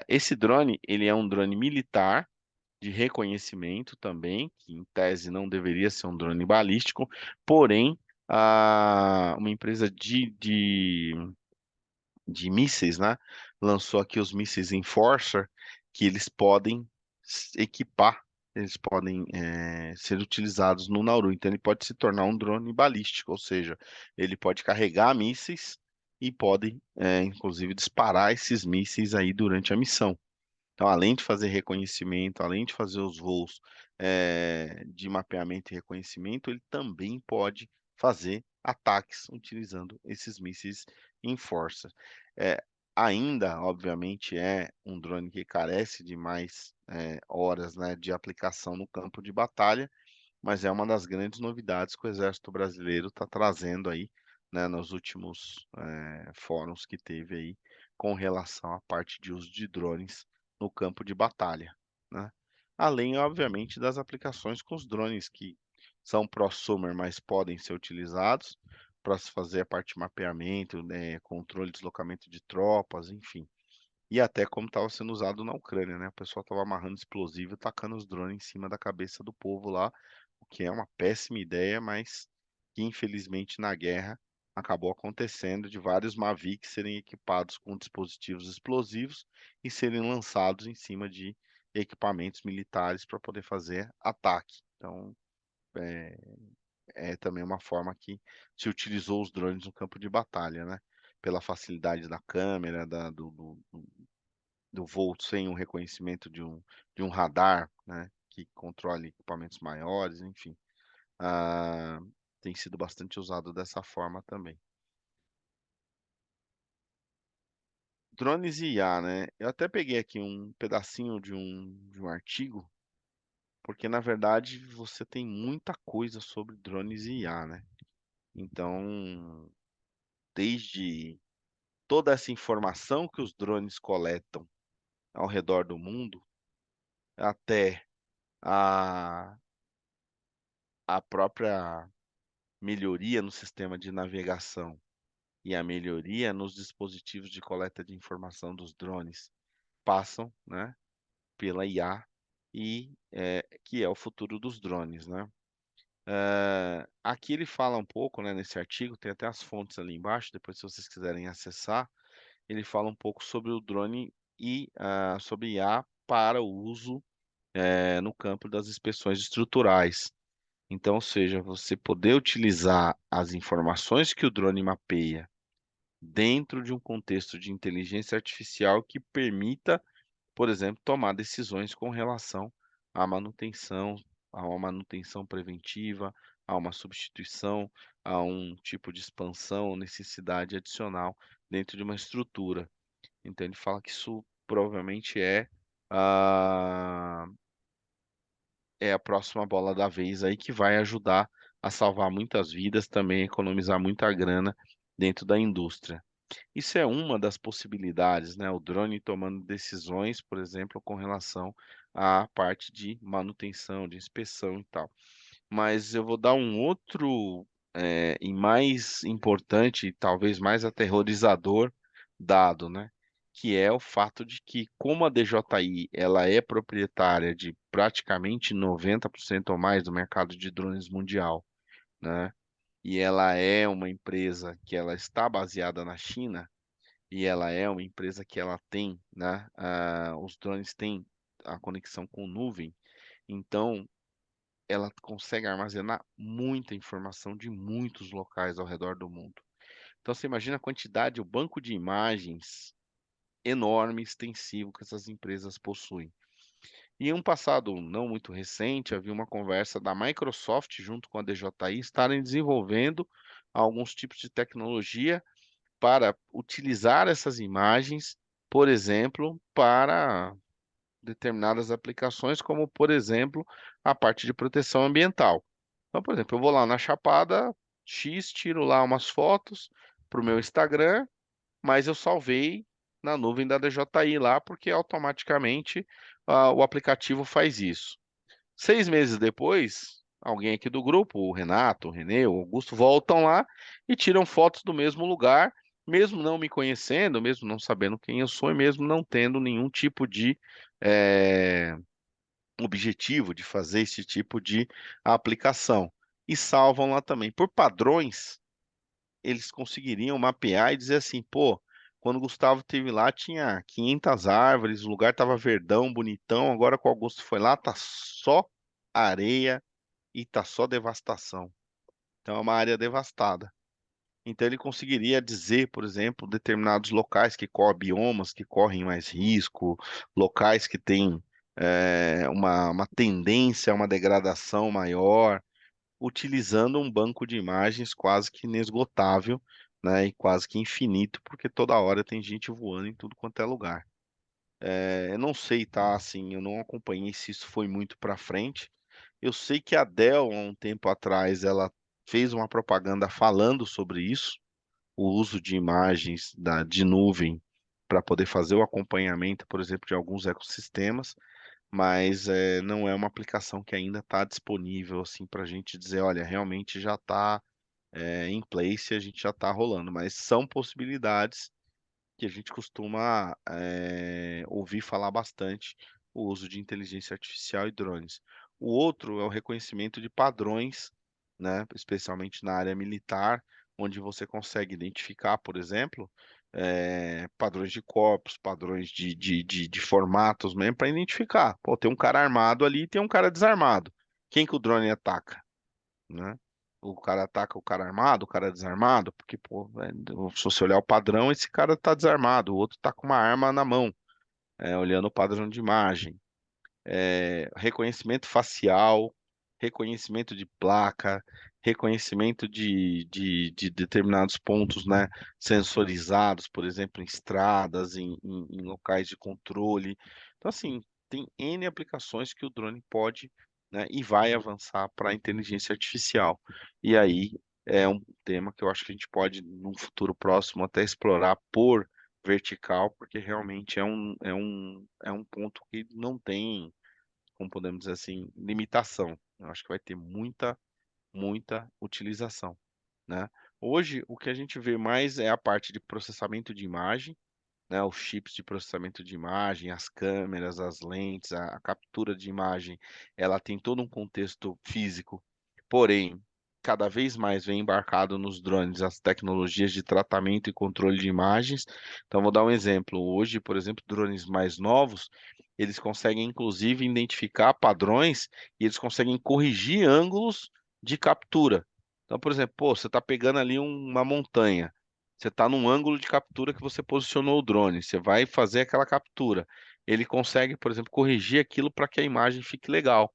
Esse drone, ele é um drone militar de reconhecimento também, que em tese não deveria ser um drone balístico, porém, uma empresa de mísseis, né, lançou aqui os mísseis Enforcer, que eles podem equipar, eles podem ser utilizados no Nauru. Então, ele pode se tornar um drone balístico, ou seja, ele pode carregar mísseis e pode, inclusive, disparar esses mísseis aí durante a missão. Então, além de fazer reconhecimento, além de fazer os voos de mapeamento e reconhecimento, ele também pode fazer ataques utilizando esses mísseis Enforcer. É, ainda, obviamente, é um drone que carece de mais horas, né, de aplicação no campo de batalha, mas é uma das grandes novidades que o Exército Brasileiro está trazendo aí, né, nos últimos fóruns que teve aí com relação à parte de uso de drones no campo de batalha, né? Além, obviamente, das aplicações com os drones que são prosumer, mas podem ser utilizados para se fazer a parte de mapeamento, né, controle de deslocamento de tropas, enfim. E até como estava sendo usado na Ucrânia, né? O pessoal estava amarrando explosivo e tacando os drones em cima da cabeça do povo lá, o que é uma péssima ideia, mas que infelizmente na guerra acabou acontecendo de vários Mavics serem equipados com dispositivos explosivos e serem lançados em cima de equipamentos militares para poder fazer ataque. Então, é também uma forma que se utilizou os drones no campo de batalha, né? Pela facilidade da câmera, do voo sem um reconhecimento de um radar, né? Que controle equipamentos maiores, enfim. Ah, tem sido bastante usado dessa forma também. Drones e IA, né? Eu até peguei aqui um pedacinho de um artigo, porque na verdade você tem muita coisa sobre drones e IA, né? Então, desde toda essa informação que os drones coletam ao redor do mundo, até a, a própria melhoria no sistema de navegação e a melhoria nos dispositivos de coleta de informação dos drones passam, né, pela IA e que é o futuro dos drones, né? Aqui ele fala um pouco, né, nesse artigo, tem até as fontes ali embaixo, depois se vocês quiserem acessar, ele fala um pouco sobre o drone e sobre IA para o uso no campo das inspeções estruturais. Então, ou seja, você poder utilizar as informações que o drone mapeia dentro de um contexto de inteligência artificial que permita, por exemplo, tomar decisões com relação à manutenção, a uma manutenção preventiva, a uma substituição, a um tipo de expansão ou necessidade adicional dentro de uma estrutura. Então, ele fala que isso provavelmente a, é a próxima bola da vez aí que vai ajudar a salvar muitas vidas, também economizar muita grana dentro da indústria. Isso é uma das possibilidades, né? O drone tomando decisões, por exemplo, com relação à parte de manutenção, de inspeção e tal. Mas eu vou dar um outro e mais importante, e talvez mais aterrorizador dado, né? Que é o fato de que, como a DJI ela é proprietária de praticamente 90% ou mais do mercado de drones mundial, né? E ela é uma empresa que ela está baseada na China, e ela é uma empresa que ela tem, né? Os drones têm a conexão com nuvem, então ela consegue armazenar muita informação de muitos locais ao redor do mundo. Então você imagina a quantidade, o banco de imagens enorme, extensivo que essas empresas possuem. E em um passado não muito recente, havia uma conversa da Microsoft junto com a DJI estarem desenvolvendo alguns tipos de tecnologia para utilizar essas imagens, por exemplo, para determinadas aplicações, como, por exemplo, a parte de proteção ambiental. Então, por exemplo, eu vou lá na Chapada X, tiro lá umas fotos para o meu Instagram, mas eu salvei na nuvem da DJI lá, porque automaticamente o aplicativo faz isso. 6 meses depois, alguém aqui do grupo, o Renato, o Renê, o Augusto, voltam lá e tiram fotos do mesmo lugar mesmo não me conhecendo, mesmo não sabendo quem eu sou e mesmo não tendo nenhum tipo de eh, objetivo de fazer esse tipo de aplicação. E salvam lá também. Por padrões, eles conseguiriam mapear e dizer assim, pô, quando o Gustavo esteve lá tinha 500 árvores, o lugar estava verdão, bonitão, agora que o Augusto foi lá, tá só areia e tá só devastação. Então é uma área devastada. Então ele conseguiria dizer, por exemplo, determinados locais que correm biomas que correm mais risco, locais que têm uma tendência a uma degradação maior, utilizando um banco de imagens quase que inesgotável, né, e quase que infinito, porque toda hora tem gente voando em tudo quanto é lugar. Eu não sei, tá? Assim, eu não acompanhei se isso foi muito para frente. Eu sei que a Dell, há um tempo atrás, ela fez uma propaganda falando sobre isso, o uso de imagens de nuvem para poder fazer o acompanhamento, por exemplo, de alguns ecossistemas, mas não é uma aplicação que ainda está disponível assim para a gente dizer, olha, realmente já está em place e a gente já está rolando, mas são possibilidades que a gente costuma ouvir falar bastante o uso de inteligência artificial e drones. O outro é o reconhecimento de padrões, né, especialmente na área militar, onde você consegue identificar, por exemplo, padrões de corpos, padrões de formatos mesmo, para identificar. Pô, tem um cara armado ali e tem um cara desarmado. Quem que o drone ataca? Né? O cara ataca o cara armado, o cara desarmado, porque, pô, se você olhar o padrão, esse cara tá desarmado, o outro tá com uma arma na mão, olhando o padrão de imagem. Reconhecimento facial, reconhecimento de placa, reconhecimento de determinados pontos, né, sensorizados, por exemplo, em estradas, em locais de controle. Então, assim, tem N aplicações que o drone pode, né, e vai avançar para a inteligência artificial. E aí é um tema que eu acho que a gente pode, num futuro próximo, até explorar por vertical, porque realmente é um ponto que não tem, como podemos dizer assim, limitação. Eu acho que vai ter muita, muita utilização, né? Hoje, o que a gente vê mais é a parte de processamento de imagem, né? Os chips de processamento de imagem, as câmeras, as lentes, a captura de imagem, ela tem todo um contexto físico, porém, cada vez mais vem embarcado nos drones as tecnologias de tratamento e controle de imagens. Então, vou dar um exemplo. Hoje, por exemplo, drones mais novos, eles conseguem inclusive identificar padrões e eles conseguem corrigir ângulos de captura. Então, por exemplo, pô, você está pegando ali uma montanha. Você está num ângulo de captura que você posicionou o drone, você vai fazer aquela captura. Ele consegue, por exemplo, corrigir aquilo para que a imagem fique legal.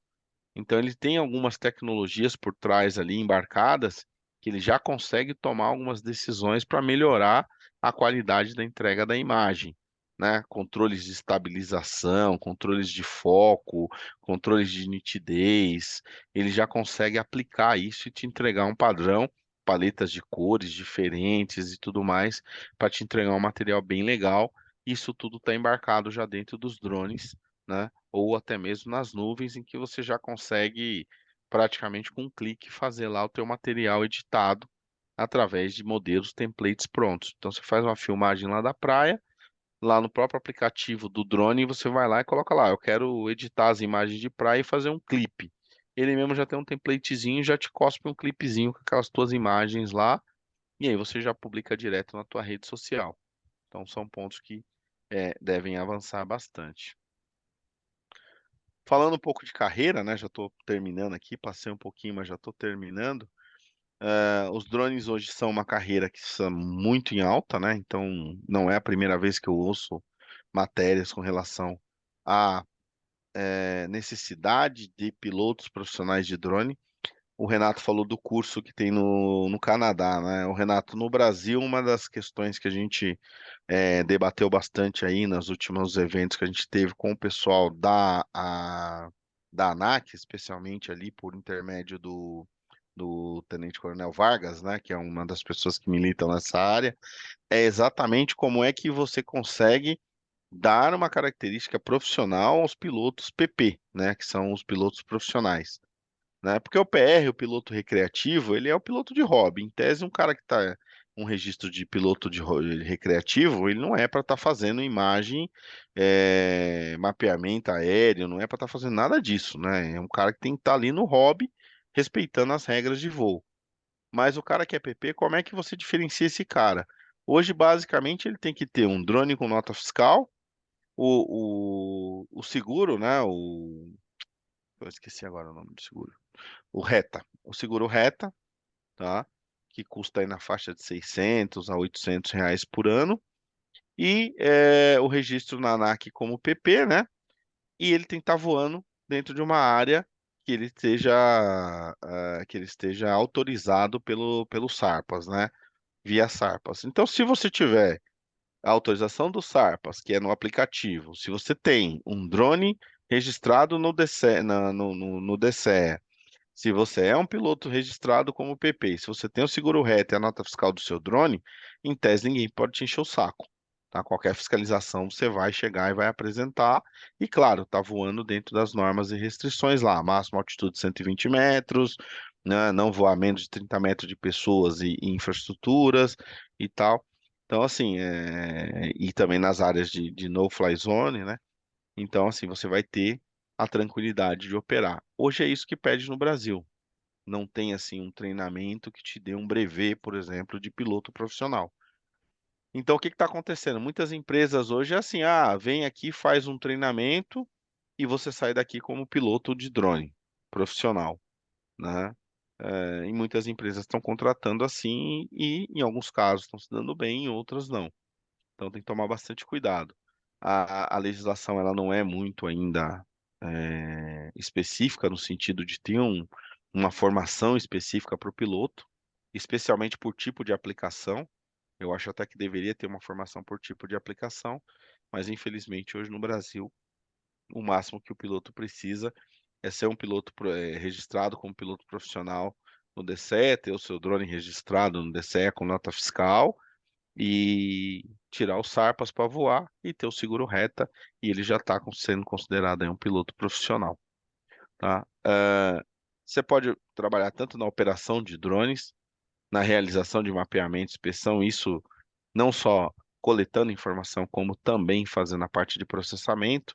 Então, ele tem algumas tecnologias por trás ali embarcadas que ele já consegue tomar algumas decisões para melhorar a qualidade da entrega da imagem, né? Controles de estabilização, controles de foco, controles de nitidez. Ele já consegue aplicar isso e te entregar um padrão, paletas de cores diferentes e tudo mais, para te entregar um material bem legal. Isso tudo está embarcado já dentro dos drones, né? Ou até mesmo nas nuvens, em que você já consegue praticamente com um clique fazer lá o teu material editado através de modelos, templates prontos. Então você faz uma filmagem lá da praia, lá no próprio aplicativo do drone, você vai lá e coloca lá, eu quero editar as imagens de praia e fazer um clipe. Ele mesmo já tem um templatezinho e já te cospe um clipezinho com aquelas tuas imagens lá, e aí você já publica direto na tua rede social. Então são pontos que devem avançar bastante. Falando um pouco de carreira, né? Já estou terminando aqui, passei um pouquinho, mas já estou terminando. Os drones hoje são uma carreira que está muito em alta, né? Então não é a primeira vez que eu ouço matérias com relação à necessidade de pilotos profissionais de drone. O Renato falou do curso que tem no Canadá, né? O Renato, no Brasil, uma das questões que a gente debateu bastante aí nos últimos eventos que a gente teve com o pessoal da ANAC, especialmente ali por intermédio do Tenente Coronel Vargas, né? Que é uma das pessoas que militam nessa área, é exatamente como é que você consegue dar uma característica profissional aos pilotos PP, né? Que são os pilotos profissionais, né? Porque o PR, o piloto recreativo, ele é o piloto de hobby. Em tese, um cara que está um registro de piloto recreativo, ele não é para estar fazendo imagem, mapeamento aéreo, não é para estar fazendo nada disso, né? É um cara que tem que estar ali no hobby, respeitando as regras de voo. Mas o cara que é PP, como é que você diferencia esse cara? Hoje, basicamente, ele tem que ter um drone com nota fiscal, o seguro, né? Eu esqueci agora o nome do seguro. O Reta. O seguro Reta, tá? Que custa aí na faixa de 600 a 800 reais por ano. E o registro na ANAC como PP, né? E ele tem que estar voando dentro de uma área que ele esteja autorizado pelo SARPAS, né? Via SARPAS. Então, se você tiver a autorização do SARPAS, que é no aplicativo, se você tem um drone registrado no DCE, no DCE, se você é um piloto registrado como PP, se você tem o seguro reto e a nota fiscal do seu drone, em tese ninguém pode te encher o saco. Tá? Qualquer fiscalização você vai chegar e vai apresentar. E claro, tá voando dentro das normas e restrições lá. Máxima altitude de 120 metros, né? Não voar menos de 30 metros de pessoas e infraestruturas e tal. Então, assim, e também nas áreas de no-fly zone, né? Então, assim, você vai ter a tranquilidade de operar. Hoje é isso que pede no Brasil. Não tem, assim, um treinamento que te dê um brevet, por exemplo, de piloto profissional. Então, o que está acontecendo? Muitas empresas hoje é assim, vem aqui, faz um treinamento e você sai daqui como piloto de drone profissional, né? E muitas empresas estão contratando assim e, em alguns casos, estão se dando bem, em outras não. Então tem que tomar bastante cuidado. A legislação ela não é muito ainda específica no sentido de ter uma formação específica para o piloto, especialmente por tipo de aplicação. Eu acho até que deveria ter uma formação por tipo de aplicação, mas infelizmente hoje no Brasil o máximo que o piloto precisa é ser um piloto registrado como piloto profissional no DCE, ter o seu drone registrado no DCE com nota fiscal e tirar os sarpas para voar e ter o seguro reta e ele já está sendo considerado aí um piloto profissional, tá? Você pode trabalhar tanto na operação de drones, na realização de mapeamento, inspeção, isso não só coletando informação, como também fazendo a parte de processamento,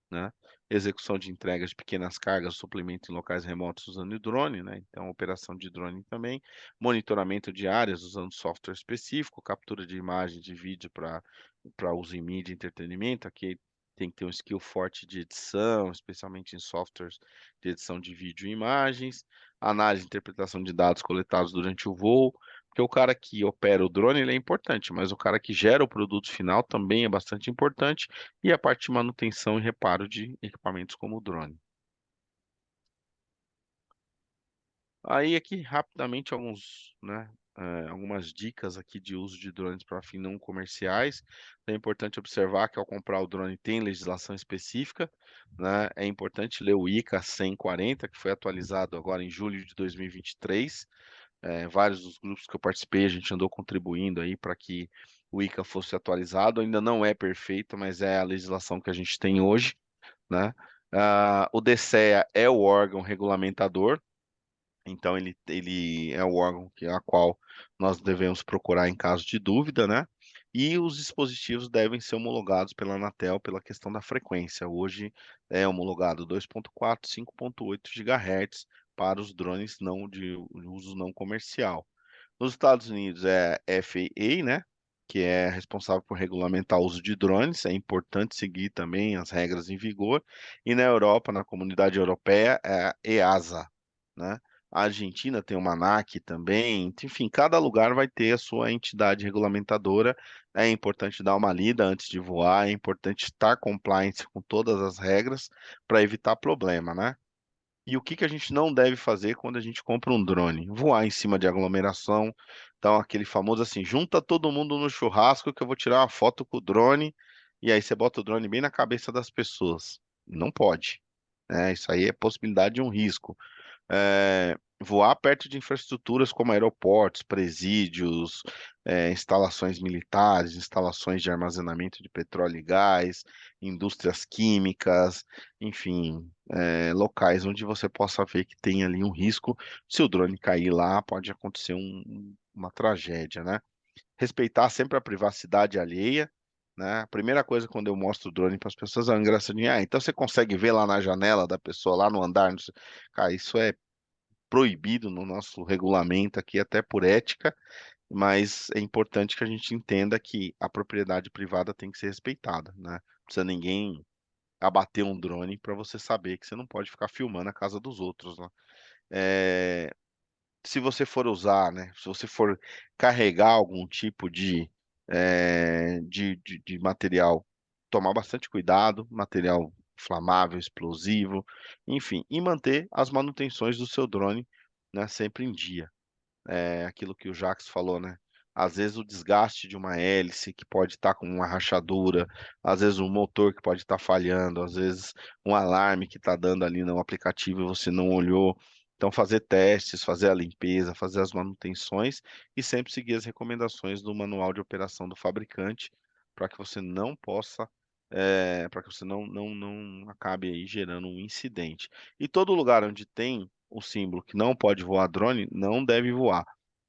né? Execução de entregas de pequenas cargas, suplemento em locais remotos usando o drone, né? Então, operação de drone também, monitoramento de áreas usando software específico, captura de imagem, de vídeo para uso em mídia e entretenimento. Aqui tem que ter um skill forte de edição, especialmente em softwares de edição de vídeo e imagens, análise e interpretação de dados coletados durante o voo, porque o cara que opera o drone ele é importante, mas o cara que gera o produto final também é bastante importante, e a parte de manutenção e reparo de equipamentos como o drone. Aí aqui rapidamente algumas dicas aqui de uso de drones para fins não comerciais. É importante observar que ao comprar o drone tem legislação específica, né? É importante ler o ICA 140, que foi atualizado agora em julho de 2023. Vários dos grupos que eu participei, a gente andou contribuindo aí para que o ICA fosse atualizado. Ainda não é perfeito, mas é a legislação que a gente tem hoje, né? O DCEA é o órgão regulamentador, então ele é o órgão a qual nós devemos procurar em caso de dúvida, né? E os dispositivos devem ser homologados pela Anatel pela questão da frequência. Hoje é homologado 2.4, 5.8 GHz para os drones não de uso não comercial. Nos Estados Unidos é FAA, né? Que é responsável por regulamentar o uso de drones. É importante seguir também as regras em vigor. E na Europa, na Comunidade Europeia, é a EASA, né? A Argentina tem uma ANAC também. Enfim, cada lugar vai ter a sua entidade regulamentadora. É importante dar uma lida antes de voar. É importante estar compliant com todas as regras para evitar problema, né? E o que que a gente não deve fazer quando a gente compra um drone? Voar em cima de aglomeração. Então, aquele famoso assim, junta todo mundo no churrasco que eu vou tirar uma foto com o drone. E aí você bota o drone bem na cabeça das pessoas. Não pode, né? Isso aí é possibilidade de um risco. Voar perto de infraestruturas como aeroportos, presídios, instalações militares, instalações de armazenamento de petróleo e gás, indústrias químicas, enfim, locais onde você possa ver que tem ali um risco. Se o drone cair lá, pode acontecer uma tragédia, né? respeitar sempre a privacidade alheia, né? A primeira coisa quando eu mostro o drone para as pessoas é engraçadinho. Ah, então você consegue ver lá na janela da pessoa, lá no andar. Não sei. Cara, isso é proibido no nosso regulamento aqui, até por ética, mas é importante que a gente entenda que a propriedade privada tem que ser respeitada, né? Não precisa ninguém abater um drone para você saber que você não pode ficar filmando a casa dos outros, né? É, se você for usar, né? Se você for carregar algum tipo de material, tomar bastante cuidado, material inflamável, explosivo, enfim, e manter as manutenções do seu drone, né, sempre em dia. É aquilo que o Jacques falou, né? Às vezes o desgaste de uma hélice que pode estar com uma rachadura, às vezes um motor que pode estar falhando, às vezes um alarme que está dando ali no aplicativo e você não olhou. Então, fazer testes, fazer a limpeza, fazer as manutenções e sempre seguir as recomendações do manual de operação do fabricante para que você não possa, para que você não acabe aí gerando um incidente. E todo lugar onde tem o símbolo que não pode voar drone, não deve voar.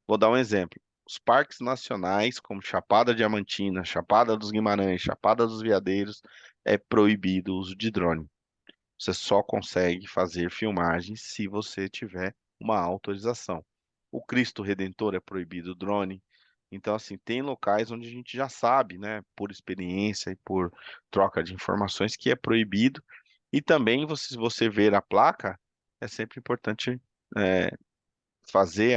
Vou dar um exemplo. Os parques nacionais, como Chapada Diamantina, Chapada dos Guimarães, Chapada dos Veadeiros, é proibido o uso de drone. Você só consegue fazer filmagens se você tiver uma autorização. O Cristo Redentor é proibido o drone. Então, assim, tem locais onde a gente já sabe, né, por experiência e por troca de informações, que é proibido. E também, se você ver a placa, é sempre importante é, fazer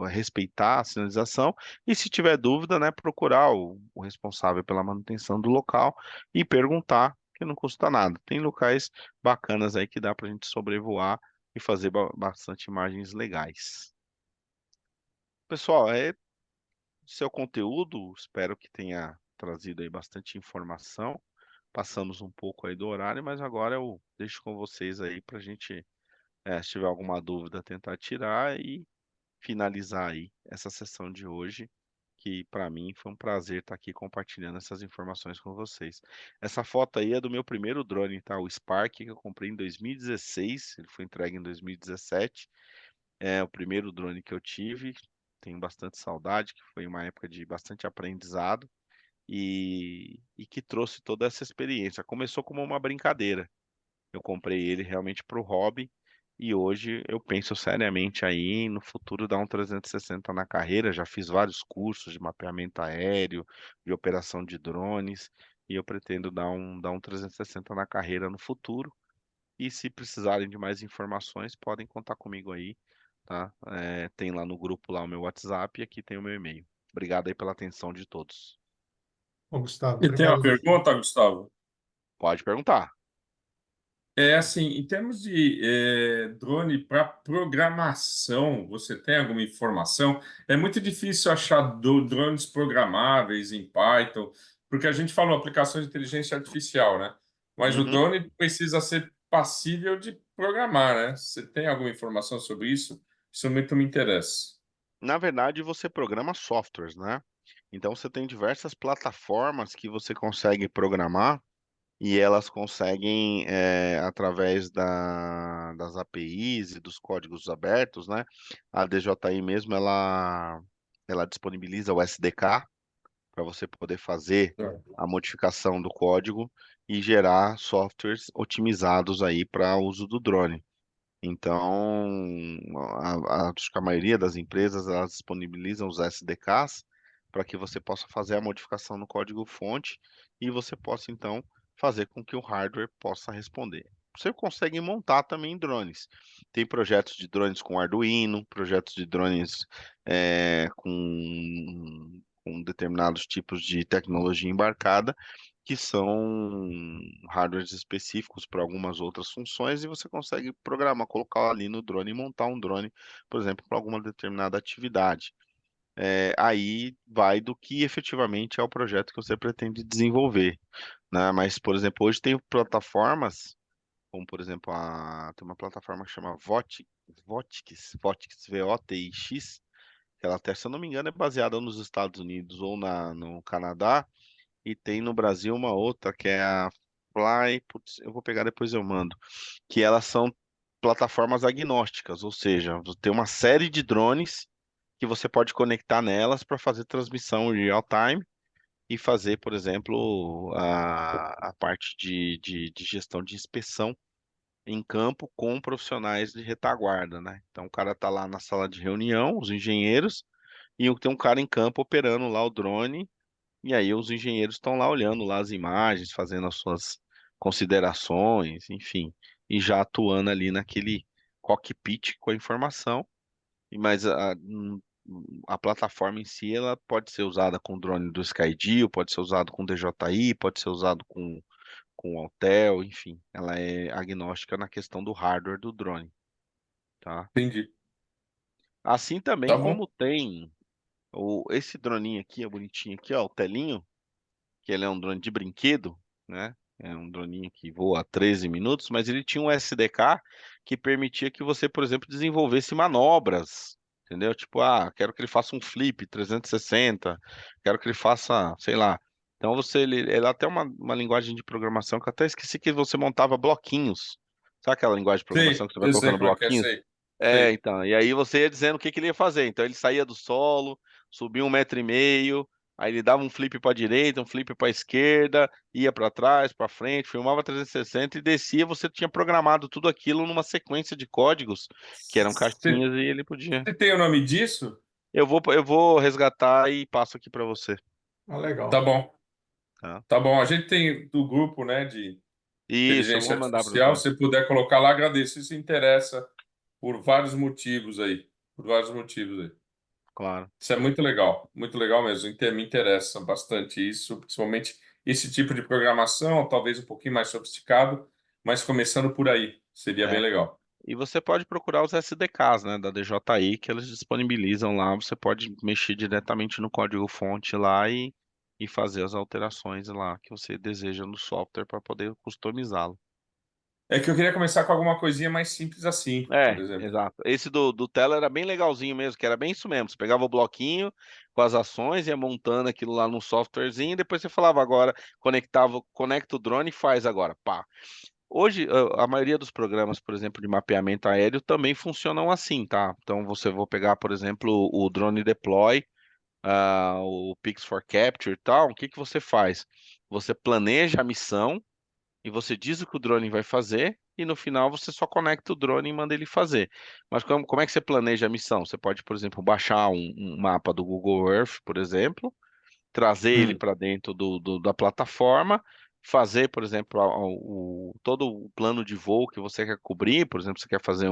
respeitar a sinalização e se tiver dúvida, né, procurar o responsável pela manutenção do local e perguntar, que não custa nada. Tem locais bacanas aí que dá para a gente sobrevoar e fazer bastante imagens legais. Pessoal, é seu conteúdo, espero que tenha trazido aí bastante informação. Passamos um pouco aí do horário, mas agora eu deixo com vocês aí para a gente, se tiver alguma dúvida, tentar tirar e finalizar aí essa sessão de hoje, que para mim foi um prazer estar aqui compartilhando essas informações com vocês. Essa foto aí é do meu primeiro drone, tá? O Spark, que eu comprei em 2016, ele foi entregue em 2017. É o primeiro drone que eu tive, tenho bastante saudade, que foi uma época de bastante aprendizado e que trouxe toda essa experiência. Começou como uma brincadeira. Eu comprei ele realmente para o hobby e hoje eu penso seriamente aí no futuro dar um 360 na carreira. Já fiz vários cursos de mapeamento aéreo, de operação de drones e eu pretendo dar um 360 na carreira no futuro. E se precisarem de mais informações, podem contar comigo aí, tá? Tem lá no grupo lá o meu WhatsApp e aqui tem o meu e-mail. Obrigado aí pela atenção de todos. Ô, Gustavo, E tem uma obrigado. pergunta, Gustavo? Pode perguntar. É assim, em termos de drone para programação, você tem alguma informação? É muito difícil achar drones programáveis em Python, porque a gente falou aplicações de inteligência artificial, né? Mas o Uhum. drone precisa ser passível de programar, né? Você tem alguma informação sobre isso? Isso muito me interessa. Na verdade, você programa softwares, né? Então, você tem diversas plataformas que você consegue programar e elas conseguem, através das APIs e dos códigos abertos, né? A DJI mesmo, ela disponibiliza o SDK para você poder fazer a modificação do código e gerar softwares otimizados aí para uso do drone. Então, acho que a maioria das empresas elas disponibilizam os SDKs para que você possa fazer a modificação no código-fonte e você possa então fazer com que o hardware possa responder. Você consegue montar também drones. Tem projetos de drones com Arduino, projetos de drones com determinados tipos de tecnologia embarcada, que são hardwares específicos para algumas outras funções, e você consegue programar, colocar ali no drone e montar um drone, por exemplo, para alguma determinada atividade. Aí vai do que efetivamente é o projeto que você pretende desenvolver, né? Mas, por exemplo, hoje tem plataformas, como por exemplo, tem uma plataforma que chama Votix, V-O-T-I-X, que ela até, se eu não me engano, é baseada nos Estados Unidos ou no Canadá, e tem no Brasil uma outra que é a Fly, putz, eu vou pegar depois eu mando, que elas são plataformas agnósticas, ou seja, tem uma série de drones que você pode conectar nelas para fazer transmissão real time e fazer, por exemplo, a parte de gestão de inspeção em campo com profissionais de retaguarda, né? Então o cara tá lá na sala de reunião, os engenheiros, e tem um cara em campo operando lá o drone, e aí os engenheiros estão lá olhando lá as imagens, fazendo as suas considerações, enfim, e já atuando ali naquele cockpit com a informação. Mas a plataforma em si, ela pode ser usada com drone do Skydio, pode ser usado com DJI, pode ser usado com Autel, enfim, ela é agnóstica na questão do hardware do drone, tá? Entendi. Assim também Tá bom? como tem esse droninho aqui, é bonitinho aqui, ó, o Telinho, que ele é um drone de brinquedo, né? É um droninho que voa a 13 minutos, mas ele tinha um SDK que permitia que você, por exemplo, desenvolvesse manobras, entendeu? Tipo, quero que ele faça um flip 360, quero que ele faça, sei lá. Então ele até uma linguagem de programação que eu até esqueci que você montava bloquinhos. Sabe aquela linguagem de programação Sei, que você vai eu sei colocando como é que é, bloquinhos? sei. É, Sei. então, e aí você ia dizendo o que que ele ia fazer. Então ele saía do solo, subia 1,5 m, aí ele dava um flip para direita, um flip para esquerda, ia para trás, para frente, filmava 360 e descia. Você tinha programado tudo aquilo numa sequência de códigos que eram Você caixinhas e ele podia. você tem o nome disso? Eu vou resgatar e passo aqui para você, Tá Legal. bom. tá? Tá bom. A gente tem do grupo, né, de Isso, eu inteligência vou mandar para artificial. você, Se puder colocar lá, agradeço. Isso interessa por vários motivos aí. Por vários motivos aí. claro. Isso é muito legal mesmo. Me interessa bastante isso, principalmente esse tipo de programação, talvez um pouquinho mais sofisticado, mas começando por aí, seria bem É. legal. E você pode procurar os SDKs, né, da DJI, que eles disponibilizam lá. Você pode mexer diretamente no código-fonte lá e fazer as alterações lá que você deseja no software para poder customizá-lo. É que eu queria começar com alguma coisinha mais simples assim, por É, exemplo. exato. Esse do Tela era bem legalzinho mesmo, que era bem isso mesmo. Você pegava o bloquinho com as ações, ia montando aquilo lá num softwarezinho, e depois você falava agora, conecta o drone e faz agora, pá. Hoje, a maioria dos programas, por exemplo, de mapeamento aéreo também funcionam assim, tá? Então, vou pegar, por exemplo, o Drone Deploy, o Pix for Capture e tal. O que que você faz? Você planeja a missão e você diz o que o drone vai fazer e no final você só conecta o drone e manda ele fazer. Mas como é que você planeja a missão? Você pode, por exemplo, baixar um mapa do Google Earth, por exemplo, trazer ele Hum. para dentro da plataforma, fazer, por exemplo, todo o plano de voo que você quer cobrir, por exemplo, você quer fazer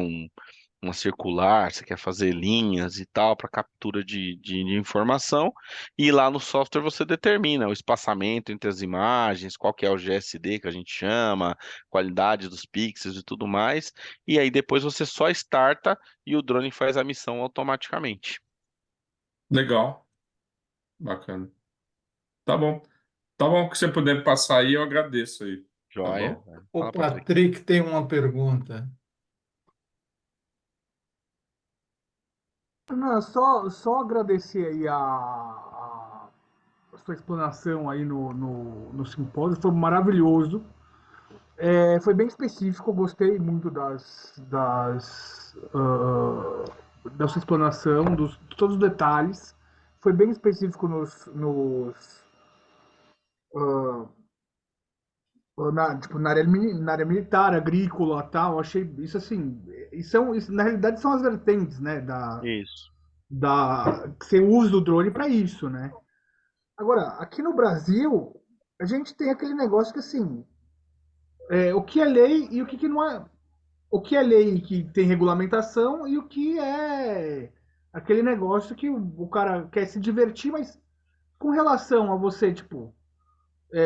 uma circular, você quer fazer linhas e tal para captura de informação, e lá no software você determina o espaçamento entre as imagens, qual que é o GSD que a gente chama, qualidade dos pixels e tudo mais, e aí depois você só starta e o drone faz a missão automaticamente. Legal, bacana. Tá bom. Tá bom que você puder passar aí, eu agradeço aí. Tá Joia? bom? O Fala, Patrick. Patrick tem uma pergunta. Não, só agradecer aí a sua explanação aí no simpósio, foi maravilhoso. Foi bem específico, eu gostei muito da sua explanação, de todos os detalhes. Foi bem específico tipo, na área militar, agrícola, tal. Eu achei isso assim, isso, na realidade são as vertentes, né, Isso. que você usa o drone para isso, né? Agora, aqui no Brasil, a gente tem aquele negócio que assim, o que é lei e o que não é. O que é lei que tem regulamentação e o que é aquele negócio que o cara quer se divertir, mas com relação a você, tipo,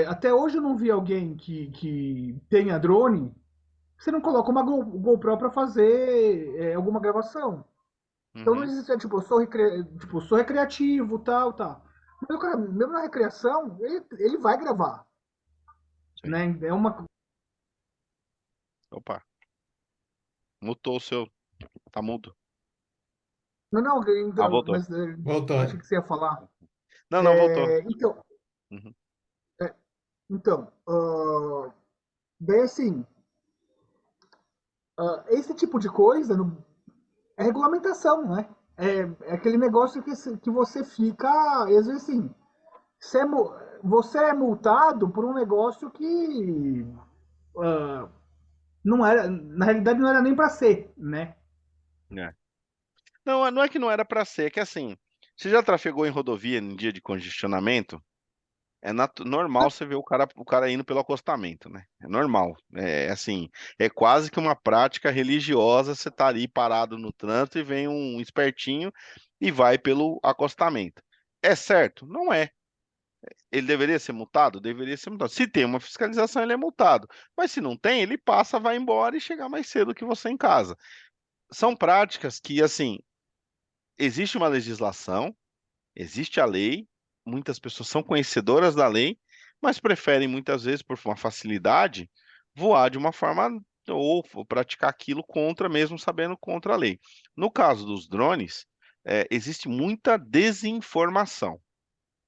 até hoje eu não vi alguém que tenha drone, você não coloca uma GoPro para fazer alguma gravação. Então não Uhum. existe, tipo, tipo, sou recreativo, tal, tal. Mas o cara, mesmo na recreação, ele vai gravar, Sim. né? É uma. Opa, mutou o seu. Tá mudo. Não, não, Voltou. mas Voltou. achei que você ia falar. Não, voltou. Então, Uhum. daí assim, esse tipo de coisa é regulamentação, né? é aquele negócio que você fica, às vezes assim, você é, você é multado por um negócio que ah, não era, na realidade não era nem para ser, né? É. Não, não é que não era para ser, é que assim, você já trafegou em rodovia em dia de congestionamento? É normal você ver o cara indo pelo acostamento, né? É normal. É assim, é quase que uma prática religiosa. Você tá ali parado no trânsito e vem um espertinho e vai pelo acostamento. É certo? Não é. Ele deveria ser multado? Deveria ser multado. Se tem uma fiscalização, ele é multado. Mas se não tem, ele passa, vai embora e chega mais cedo que você em casa. São práticas que, assim, existe uma legislação. Existe a lei, muitas pessoas são conhecedoras da lei, mas preferem muitas vezes, por uma facilidade, voar de uma forma ou praticar aquilo contra, mesmo sabendo contra a lei. No caso dos drones, existe muita desinformação,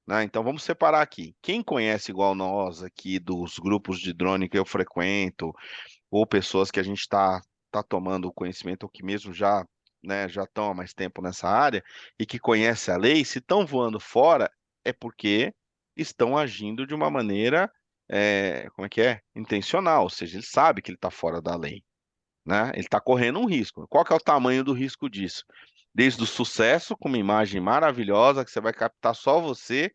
né? Então vamos separar aqui. Quem conhece igual nós aqui dos grupos de drone que eu frequento, ou pessoas que a gente tá tomando conhecimento, ou que mesmo já, né, já estão há mais tempo nessa área e que conhece a lei, se estão voando fora, é porque estão agindo de uma maneira, como é que é? Intencional, ou seja, ele sabe que ele está fora da lei, né? Ele está correndo um risco. Qual que é o tamanho do risco disso? Desde o sucesso, com uma imagem maravilhosa, que você vai captar só você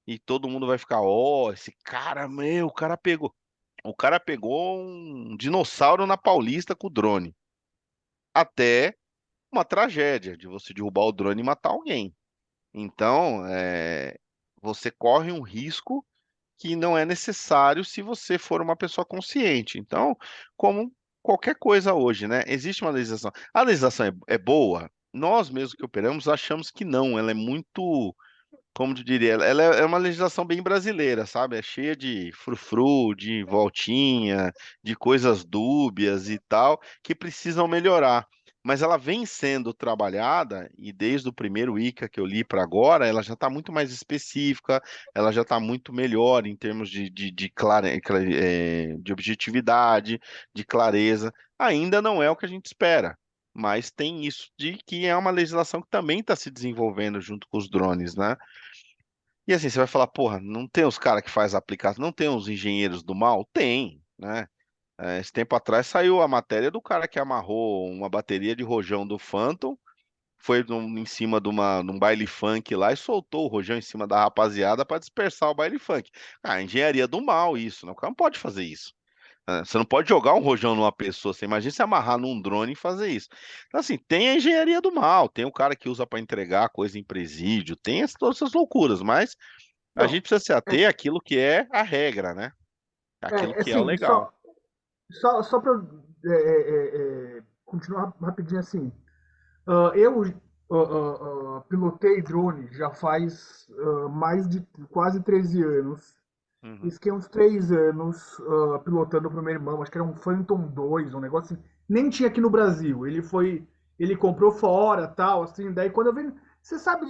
e todo mundo vai ficar, ó, esse cara, meu, o cara pegou. O cara pegou um dinossauro na Paulista com o drone. Até uma tragédia de você derrubar o drone e matar alguém. Então, você corre um risco que não é necessário se você for uma pessoa consciente. Então, como qualquer coisa hoje, né? Existe uma legislação. A legislação é boa? Nós mesmos que operamos achamos que não. Ela é muito, como eu diria, ela é uma legislação bem brasileira, sabe? É cheia de frufru, de voltinha, de coisas dúbias e tal, que precisam melhorar. Mas ela vem sendo trabalhada, e desde o primeiro ICA que eu li para agora, ela já está muito mais específica, ela já está muito melhor em termos de objetividade, de clareza. Ainda não é o que a gente espera. Mas tem isso de que é uma legislação que também está se desenvolvendo junto com os drones, né? E assim, você vai falar, porra, não tem os caras que faz a aplicação, não tem os engenheiros do mal? Tem, né? Esse tempo atrás saiu a matéria do cara que amarrou uma bateria de rojão do Phantom, foi em cima de um baile funk lá e soltou o rojão em cima da rapaziada para dispersar o baile funk. Ah, engenharia do mal isso, né? O cara não pode fazer isso. Você não pode jogar um rojão numa pessoa. Você imagina se amarrar num drone e fazer isso. Então, assim, tem a engenharia do mal, tem o cara que usa para entregar coisa em presídio, tem todas essas loucuras, mas a Não, gente precisa se ater àquilo que é a regra, né? Aquilo que é o assim, legal. só para continuar rapidinho assim, eu pilotei drone já faz mais de quase 13 anos. Uhum. Fiquei uns 3 anos pilotando para o meu irmão, acho que era um Phantom 2, um negócio assim. Nem tinha aqui no Brasil. Ele comprou fora, tal, assim. Daí quando eu vi, você sabe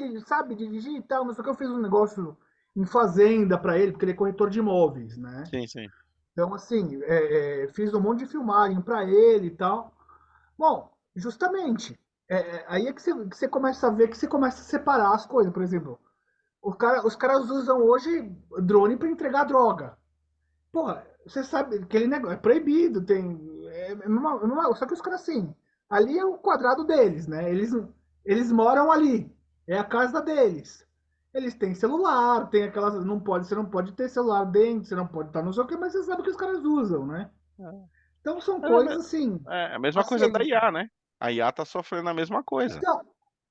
dirigir e tal, não sei o que, eu fiz um negócio em fazenda para ele, porque ele é corretor de imóveis, né? Sim, sim. Então, assim, fiz um monte de filmagem para ele e tal. Bom, justamente, aí é que você começa a ver que você começa a separar as coisas. Por exemplo, os caras usam hoje drone para entregar droga. Porra, você sabe, aquele negócio é proibido, só que os caras assim, ali é o quadrado deles, né? Eles moram ali, é a casa deles. Eles têm celular, tem aquelas, você não pode ter celular dentro, você não pode estar no sei o que, mas você sabe que os caras usam, né? Então são É, coisas assim, a mesma coisa da paciência. IA, né? A IA tá sofrendo a mesma coisa. Então,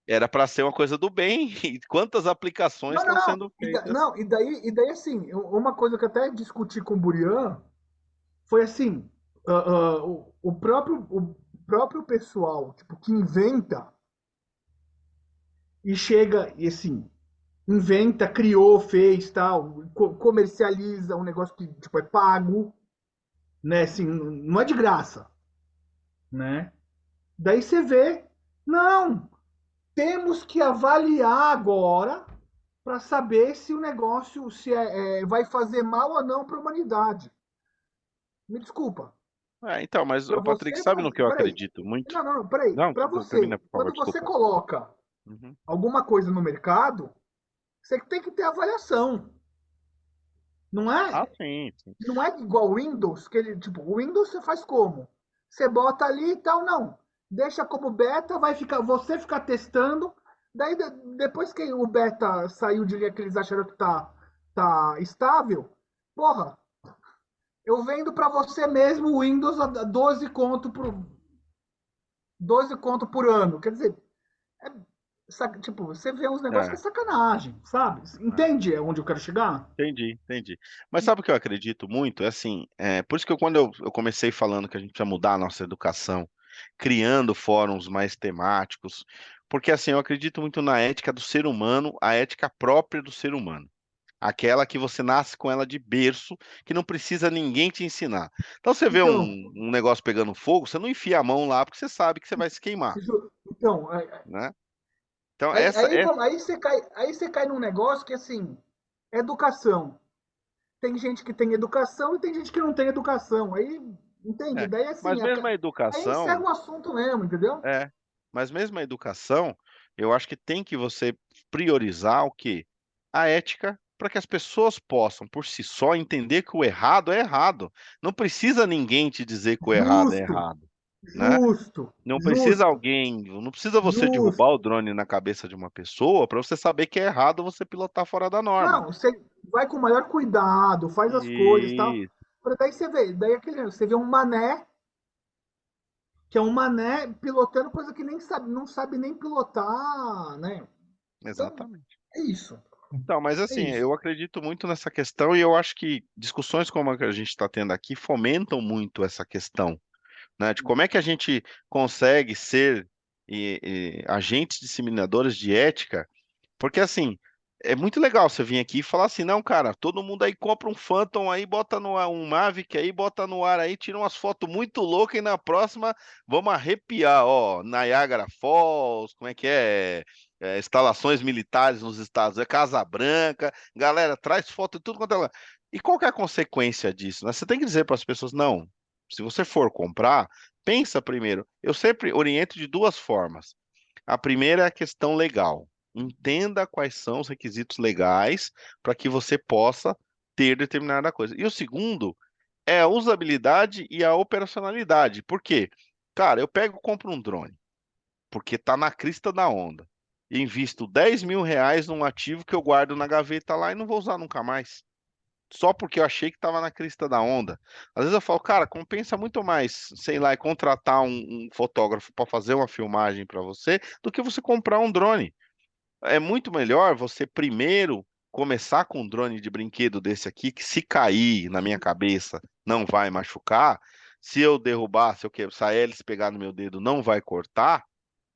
Era para ser uma coisa do bem, e quantas aplicações não, estão não, sendo feitas? não, e daí assim, uma coisa que eu até discuti com o Burian foi assim, o próprio pessoal, tipo, que inventa e chega e assim, inventa, criou, fez, tal, comercializa um negócio que tipo é pago, né? Assim, não é de graça, né? Daí você vê, não, temos que avaliar agora para saber se o negócio vai fazer mal ou não para a humanidade. Me desculpa. Então, mas Para o Patrick você sabe no que eu peraí. acredito muito? Não, peraí. Não, Para você, termina, por favor, quando você desculpa. coloca Uhum. alguma coisa no mercado, você tem que ter avaliação. Não Ah, é, sim, sim. não é igual o Windows, que ele, tipo, o Windows você faz como? Você bota ali e tal, não. Deixa como beta, vai ficar, você ficar testando. Daí depois que o beta saiu de linha que eles acharam que tá estável, porra, eu vendo para você mesmo o Windows a 12 conto por ano. Quer dizer, é, tipo, você vê uns negócios que é É, sacanagem, sabe? é. Entende onde eu quero chegar? Entendi, entendi. Mas sabe o que eu acredito muito? É assim, por isso que quando eu comecei falando que a gente precisa mudar a nossa educação, criando fóruns mais temáticos, porque assim, eu acredito muito na ética do ser humano, a ética própria do ser humano. Aquela que você nasce com ela de berço, que não precisa ninguém te ensinar. Então você vê Então, um negócio pegando fogo, você não enfia a mão lá porque você sabe que você vai se queimar, então, né? Então aí, essa, aí, vamos, aí você cai num negócio que assim, educação. Tem gente que tem educação e tem gente que não tem educação. Aí, entende? é. Daí Mas assim, mesmo a aí encerra educação, o assunto mesmo, entendeu? é, mas mesmo a educação, eu acho que tem que você priorizar o quê? A ética para que as pessoas possam, por si só, entender que o errado é errado. Não precisa ninguém te dizer que o errado é Justo, errado, né? justo, Não precisa justo, alguém, não precisa você justo. derrubar o drone na cabeça de uma pessoa para você saber que é errado você pilotar fora da norma. Não, você vai com o maior cuidado, faz as coisas e tal. E Daí você vê, você vê um mané, que é um mané pilotando coisa que nem sabe, não sabe nem pilotar, né? Então, exatamente. é isso. Então, mas É assim, isso. eu acredito muito nessa questão e eu acho que discussões como a que a gente está tendo aqui fomentam muito essa questão, né? De como é que a gente consegue ser agentes disseminadores de ética, porque assim, é muito legal você vir aqui e falar assim, não, cara, todo mundo aí compra um Phantom aí, bota no ar, um Mavic aí, bota no ar aí, tira umas fotos muito loucas e na próxima vamos arrepiar, ó, Niagara Falls, como é que é? Instalações militares nos Estados Unidos, Casa Branca, galera, traz foto de tudo quanto é lá. E qual que é a consequência disso, né? Você tem que dizer para as pessoas, não, se você for comprar, pensa primeiro. Eu sempre oriento de duas formas. A primeira é a questão legal. Entenda quais são os requisitos legais para que você possa ter determinada coisa. E o segundo é a usabilidade e a operacionalidade. Por quê? Cara, eu pego e compro um drone, porque tá na crista da onda. E invisto R$ 10.000 num ativo que eu guardo na gaveta lá e não vou usar nunca mais. Só porque eu achei que estava na crista da onda. Às vezes eu falo, cara, compensa muito mais, sei lá, contratar um fotógrafo para fazer uma filmagem para você do que você comprar um drone. É muito melhor você primeiro começar com um drone de brinquedo desse aqui, que se cair na minha cabeça não vai machucar. Se eu derrubar, se a hélice pegar no meu dedo, não vai cortar,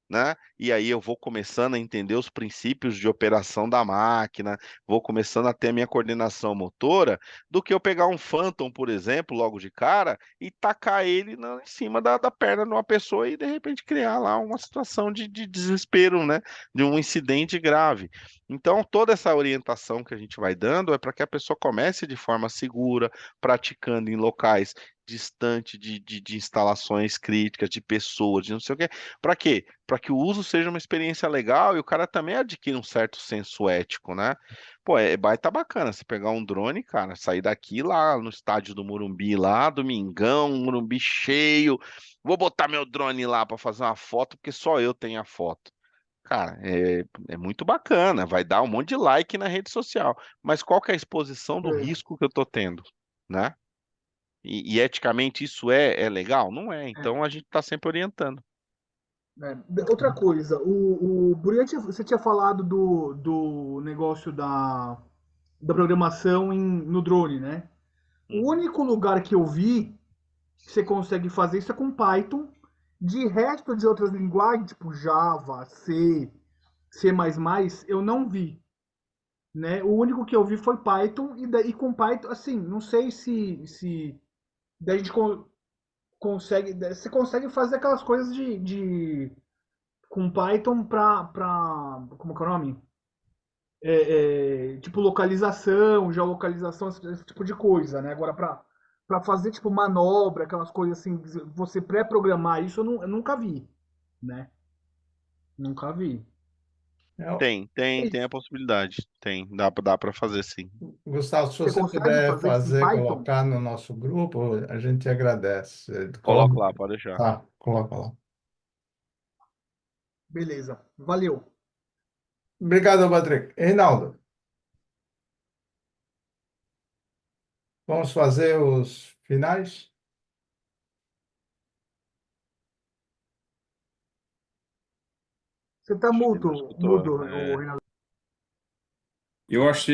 né? E aí eu vou começando a entender os princípios de operação da máquina, vou começando a ter a minha coordenação motora, do que eu pegar um Phantom, por exemplo, logo de cara, e tacar ele em cima da perna de uma pessoa e de repente criar lá uma situação de desespero, né? De um incidente grave. Então, toda essa orientação que a gente vai dando é para que a pessoa comece de forma segura, praticando em locais distante de instalações críticas, de pessoas, de não sei o quê. Para quê? Para que o uso seja uma experiência legal e o cara também adquira um certo senso ético, né? Pô, é baita bacana você pegar um drone, cara, sair daqui lá no estádio do Morumbi, lá, domingão, Morumbi cheio. Vou botar meu drone lá para fazer uma foto, porque só eu tenho a foto. Cara, é muito bacana, vai dar um monte de like na rede social. Mas qual que é a exposição do É, risco que eu tô tendo, né? E eticamente isso é legal? Não é. é, Então a gente está sempre orientando. Outra coisa, o Burian, você tinha falado do negócio da programação no drone, né? O Uhum. único lugar que eu vi que você consegue fazer isso é com Python. De resto de outras linguagens, tipo Java, C, C++, eu não vi, né? O único que eu vi foi Python e com Python, assim, não sei se daí a gente consegue, você consegue fazer aquelas coisas com Python como que é o nome? Tipo localização, geolocalização, esse tipo de coisa, né? Agora para fazer tipo manobra, aquelas coisas assim, você pré-programar isso eu nunca vi, né? Nunca vi. É, Tem a possibilidade. Dá para fazer sim. Gustavo, se Você você consegue puder fazer isso em Python? colocar no nosso grupo, a gente agradece. Coloco lá, pode deixar. Tá, coloca lá. Beleza. Valeu. Obrigado, Patrick. Reinaldo, vamos fazer os finais? Você tá Acho que ele não mudo, escutou. Reinaldo. Eu achei